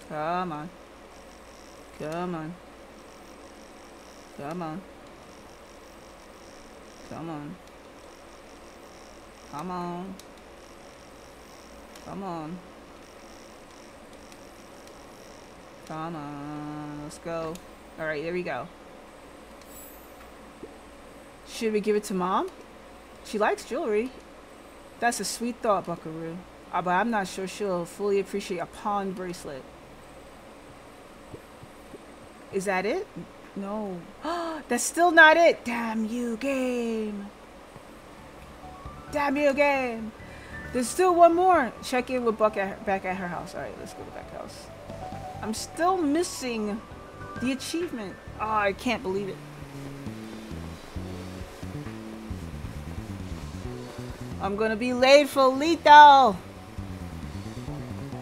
Come on. Come on. Come on. Come on. Come on. Come on. Come on. Let's go. Alright, there we go. Should we give it to Mom? She likes jewelry. That's a sweet thought, buckaroo. But I'm not sure she'll fully appreciate a pawn bracelet. Is that it? No. That's still not it. Damn you, game. Damn you, game. There's still one more. Check in with Buck back at her house. Alright, let's go to back house. I'm still missing the achievement. Oh, I can't believe it. I'm gonna be late for Lito.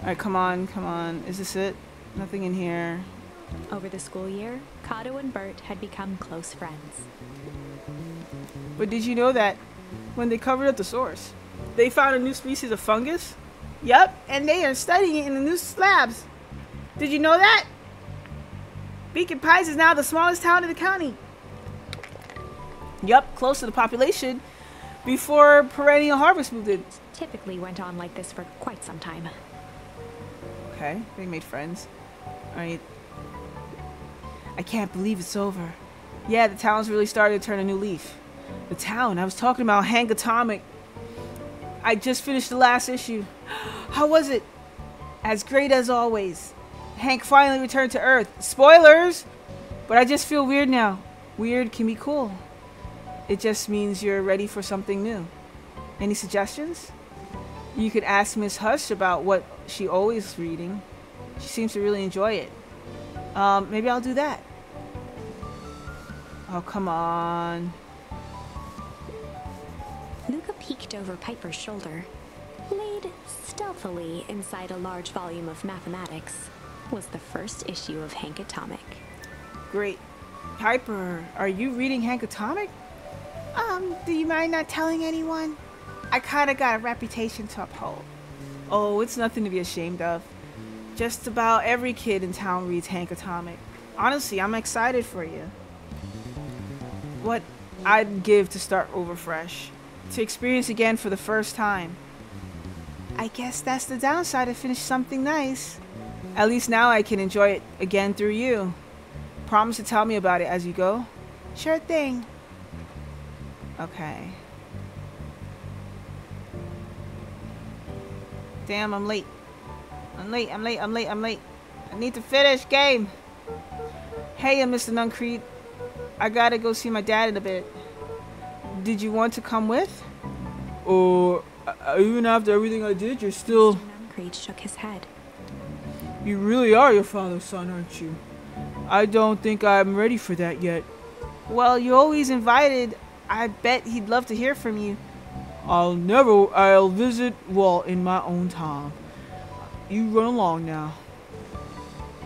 Alright, come on, come on. Is this it? Nothing in here. Over the school year, Kato and Bert had become close friends. But did you know that when they covered up the source, they found a new species of fungus? Yep, and they are studying it in the new slabs. Did you know that? Beacon Pines is now the smallest town in the county. Yep, close to the population before Perennial Harvest moved in. Typically went on like this for quite some time. Okay, they made friends. Alright. I can't believe it's over. Yeah, the town's really started to turn a new leaf. The town, I was talking about Hank Atomic. I just finished the last issue. How was it? As great as always. Hank finally returned to Earth. Spoilers! But I just feel weird now. Weird can be cool. It just means you're ready for something new. Any suggestions? You could ask Miss Hush about what she always reading. She seems to really enjoy it. Maybe I'll do that. Oh, come on. Luca peeked over Piper's shoulder. Laid stealthily inside a large volume of mathematics was the first issue of Hank Atomic. Great. Piper, are you reading Hank Atomic? Do you mind not telling anyone? I kinda got a reputation to uphold. Oh, it's nothing to be ashamed of. Just about every kid in town reads Hank Atomic. Honestly, I'm excited for you. What I'd give to start over fresh. To experience again for the first time. I guess that's the downside of finish something nice. At least now I can enjoy it again through you. Promise to tell me about it as you go? Sure thing. Okay. Damn, I'm late. I'm late. I need to finish game. Hey, Mr. Nuncreed. I gotta go see my dad in a bit. Did you want to come with? Or even after everything I did, you're still... Mr. Nuncreed shook his head. You really are your father's son, aren't you? I don't think I'm ready for that yet. Well, you're always invited. I bet he'd love to hear from you. I'll visit Walt in my own time. You run along now.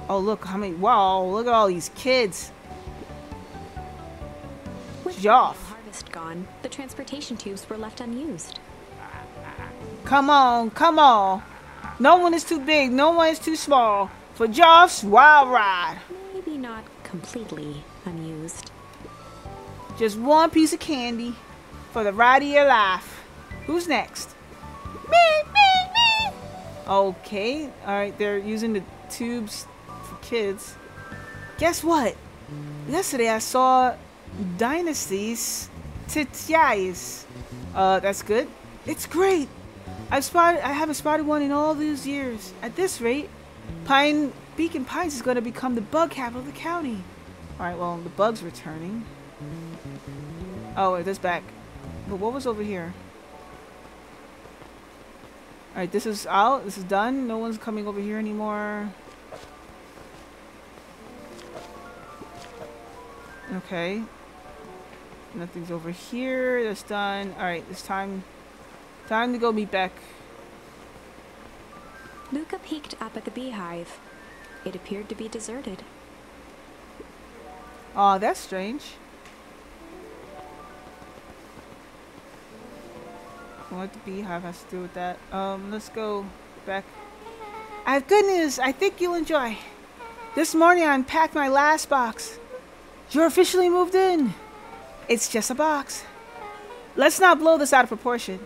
Oh, look how many... Wow, look at all these kids. With Joff. the harvest gone, the transportation tubes were left unused. Come on, come on. No one is too big, no one is too small for Joff's wild ride. Maybe not completely unused. Just one piece of candy for the ride of your life. Who's next? Me. Okay, alright, they're using the tubes for kids. Guess what? Yesterday I saw Dynasty's Titiais. That's good. It's great. I haven't spotted one in all these years. At this rate, Beacon Pines is going to become the bug capital of the county. Alright, well, the bug's returning. Oh, wait, this back. But what was over here? Alright, this is out. This is done. No one's coming over here anymore. Okay. Nothing's over here. That's done. Alright, it's time to go meet Beck. Luca peeked up at the beehive. It appeared to be deserted. Aw, that's strange. What the beehive has to do with that? Let's go back. I have good news. I think you'll enjoy. This morning I unpacked my last box. You're officially moved in. It's just a box. Let's not blow this out of proportion.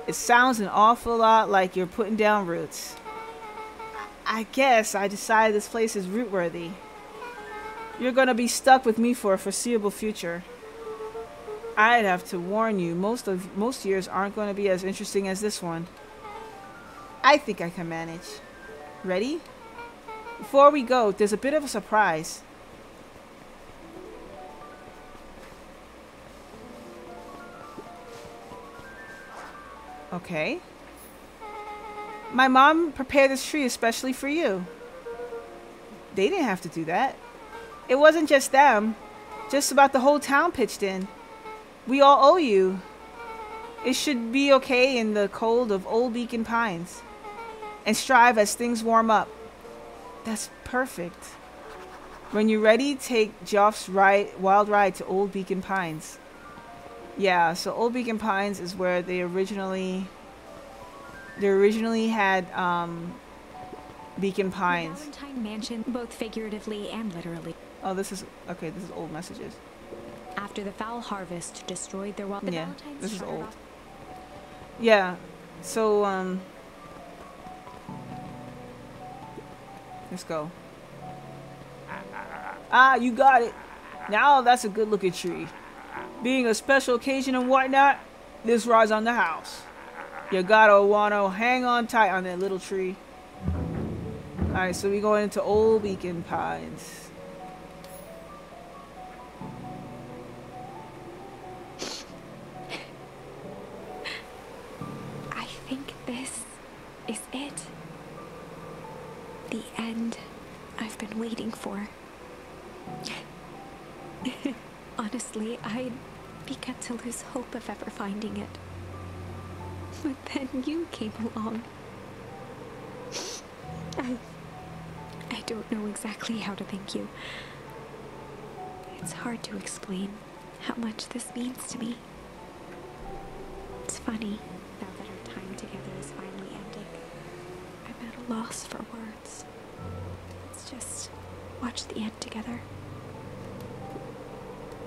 It sounds an awful lot like you're putting down roots. I guess I decided this place is root-worthy. You're gonna be stuck with me for a foreseeable future. I'd have to warn you, most years aren't going to be as interesting as this one. I think I can manage. Ready? Before we go, there's a bit of a surprise. Okay. My mom prepared this tree especially for you. They didn't have to do that. It wasn't just them. Just about the whole town pitched in. We all owe you. It should be okay in the cold of Old Beacon Pines. And strive as things warm up. That's perfect. When you're ready, take Joff's wild ride to Old Beacon Pines. Yeah, so Old Beacon Pines is where they originally had Beacon Pines. The Valentine Mansion, both figuratively and literally. Oh, this is okay. This is old messages. After the foul harvest destroyed their wealth, yeah, this is old. Yeah, so let's go. Ah, you got it. Now that's a good looking tree. Being a special occasion and whatnot, this rides on the house. You gotta wanna hang on tight on that little tree. Alright, so we going into Old Beacon Pines. I think this is it. The end I've been waiting for. Honestly, I'd begun to lose hope of ever finding it. But then you came along. I don't know exactly how to thank you. It's hard to explain how much this means to me. It's funny, now that our time together is finally ending, I'm at a loss for words. It's just watch the ant together.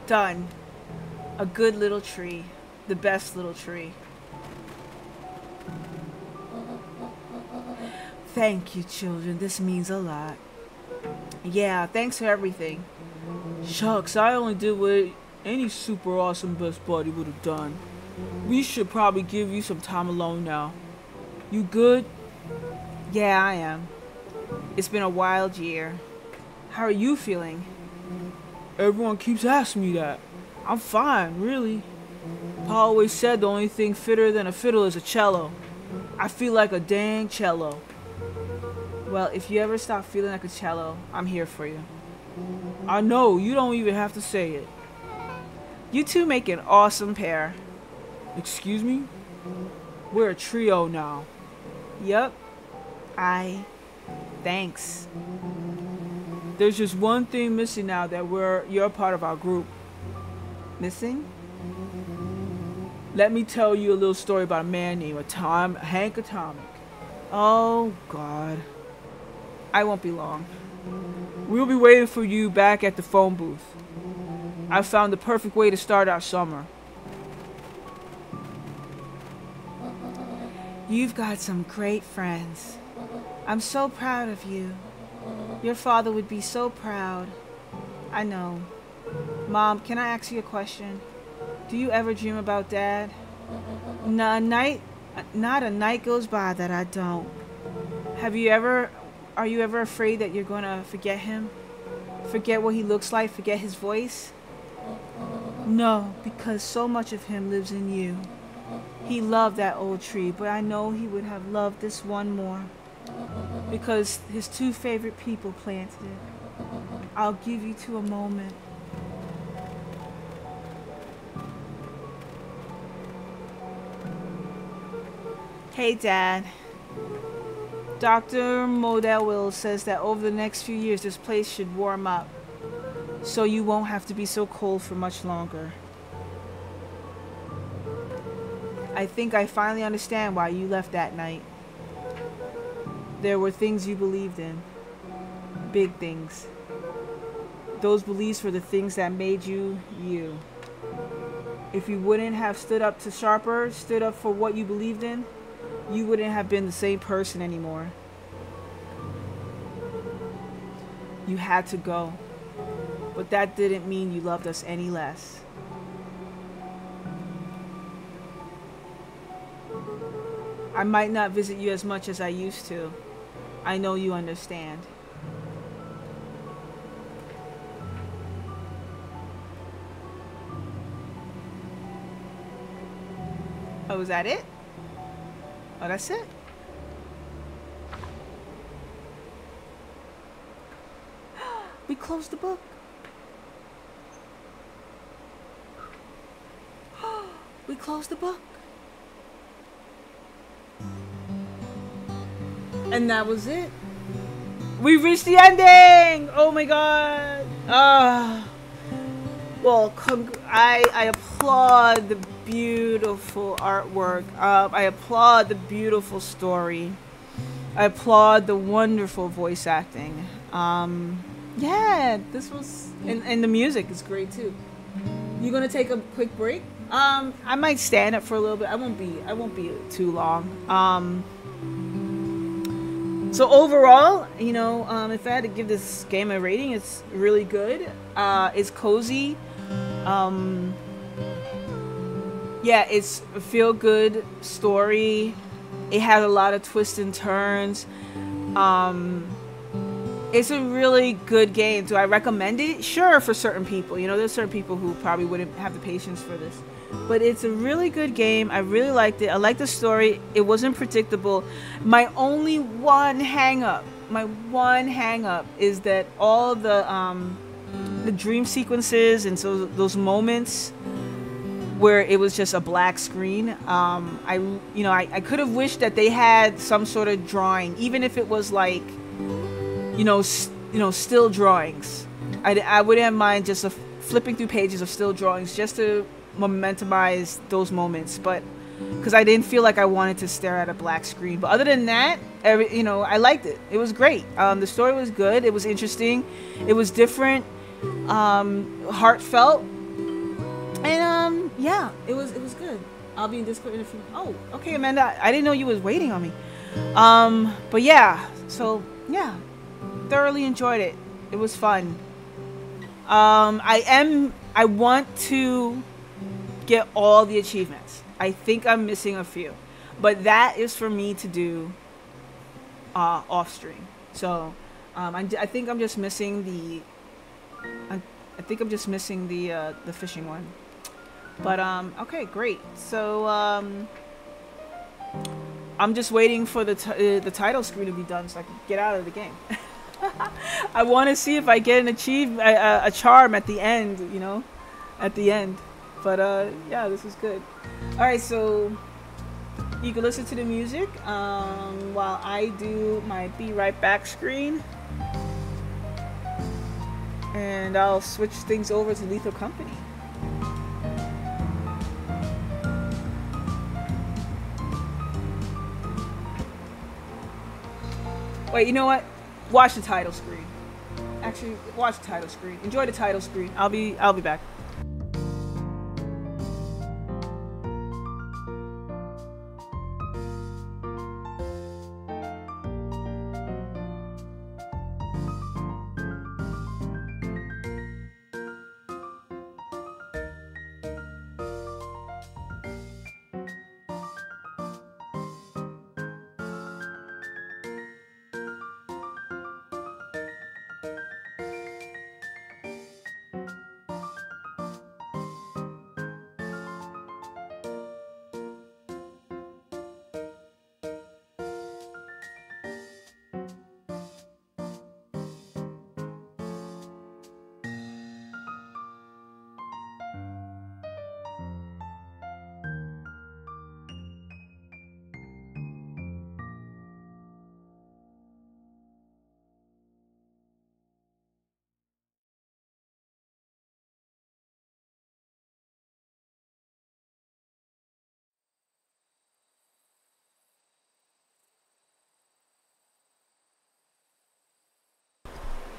Done. A good little tree. The best little tree. Thank you, children. This means a lot. Yeah, thanks for everything. Shucks, I only did what any super awesome best buddy would have done. We should probably give you some time alone now. You good? Yeah, I am. It's been a wild year. How are you feeling? Everyone keeps asking me that. I'm fine, really. Pa always said the only thing fitter than a fiddle is a cello. I feel like a dang cello. Well, if you ever stop feeling like a cello, I'm here for you. I know, you don't even have to say it. You two make an awesome pair. Excuse me? We're a trio now. Yup. Thanks. There's just one thing missing now that you're a part of our group. Missing? Let me tell you a little story about a man named Hank Atomic. Oh, God. I won't be long. We'll be waiting for you back at the phone booth. I found the perfect way to start our summer. You've got some great friends. I'm so proud of you. Your father would be so proud. I know. Mom, can I ask you a question? Do you ever dream about Dad? Not a night goes by that I don't. Are you ever afraid that you're gonna forget him? Forget what he looks like? Forget his voice? No, because so much of him lives in you. He loved that old tree, but I know he would have loved this one more. Because his two favorite people planted it. I'll give you two a moment. Hey, Dad. Dr. Modell Will says that over the next few years this place should warm up, so you won't have to be so cold for much longer. I think I finally understand why you left that night. There were things you believed in. Big things. Those beliefs were the things that made you, you. If you wouldn't have stood up to Sharper, stood up for what you believed in, you wouldn't have been the same person anymore. You had to go. But that didn't mean you loved us any less. I might not visit you as much as I used to. I know you understand. Oh, is that it? Oh, that's it? We closed the book. We closed the book. And that was it. We reached the ending! Oh my god. Well, I applaud the beautiful artwork. I applaud the beautiful story. I applaud the wonderful voice acting. Yeah, this was... And the music is great too. You gonna take a quick break? I might stand up for a little bit. I won't be too long. So overall, you know, if I had to give this game a rating, it's really good. It's cozy. Yeah, it's a feel-good story. It has a lot of twists and turns. It's a really good game. Do I recommend it? Sure, for certain people. You know, there's certain people who probably wouldn't have the patience for this. But it's a really good game. I really liked it. I liked the story. It wasn't predictable. My only one hang-up is that all the dream sequences and so those moments where it was just a black screen, I could have wished that they had some sort of drawing, even if it was like, still drawings. I wouldn't mind just flipping through pages of still drawings just to momentumize those moments, but because I didn't feel like I wanted to stare at a black screen. But other than that, you know, I liked it. It was great. The story was good. It was interesting. It was different, heartfelt, and yeah, it was good. I'll be in Discord in a few. Oh, okay, Amanda. I didn't know you was waiting on me. But yeah, so yeah, thoroughly enjoyed it. It was fun. I want to get all the achievements. I think I'm missing a few, but that is for me to do off stream. So I think I'm just missing the the fishing one. But okay, great. So I'm just waiting for the title screen to be done so I can get out of the game. I want to see if I get a charm at the end, you know, at the end. But yeah, this is good. All right, so you can listen to the music while I do my Be Right Back screen, and I'll switch things over to Lethal Company. Wait, you know what? Watch the title screen. Actually, watch the title screen. Enjoy the title screen. I'll be back.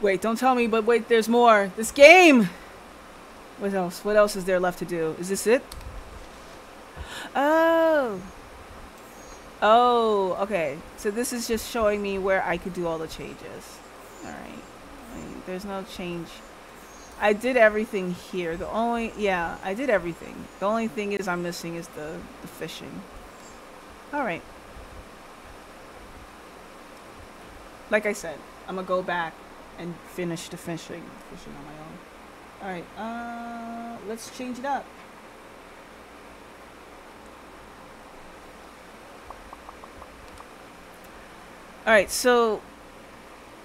Wait, don't tell me, but wait, there's more. This game! What else? What else is there left to do? Is this it? Oh! Oh, okay. So this is just showing me where I could do all the changes. Alright. There's no change. I did everything here. Yeah, I did everything. The only thing is I'm missing is the fishing. Alright. Like I said, I'm gonna go back and finish the fishing on my own. Alright, let's change it up. Alright, so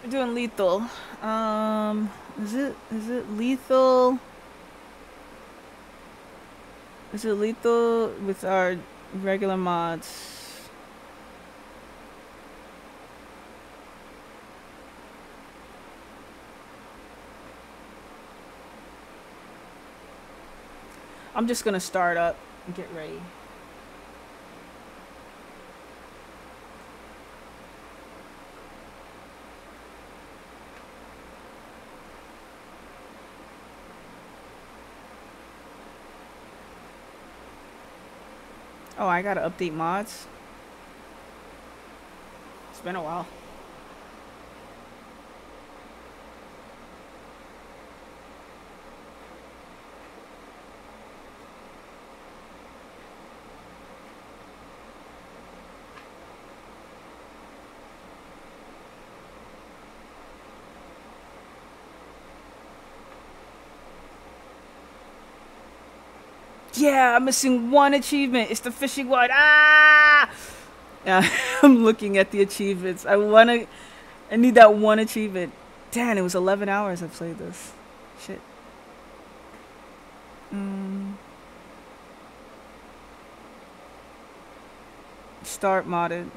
we're doing lethal. Is it lethal? Is it lethal with our regular mods? I'm just gonna start up and get ready. Oh, I gotta update mods. It's been a while. Yeah, I'm missing one achievement. It's the fishing one. Ah! Yeah, I'm looking at the achievements. I need that one achievement. Damn, it was 11 hours I played this. Shit. Start modded.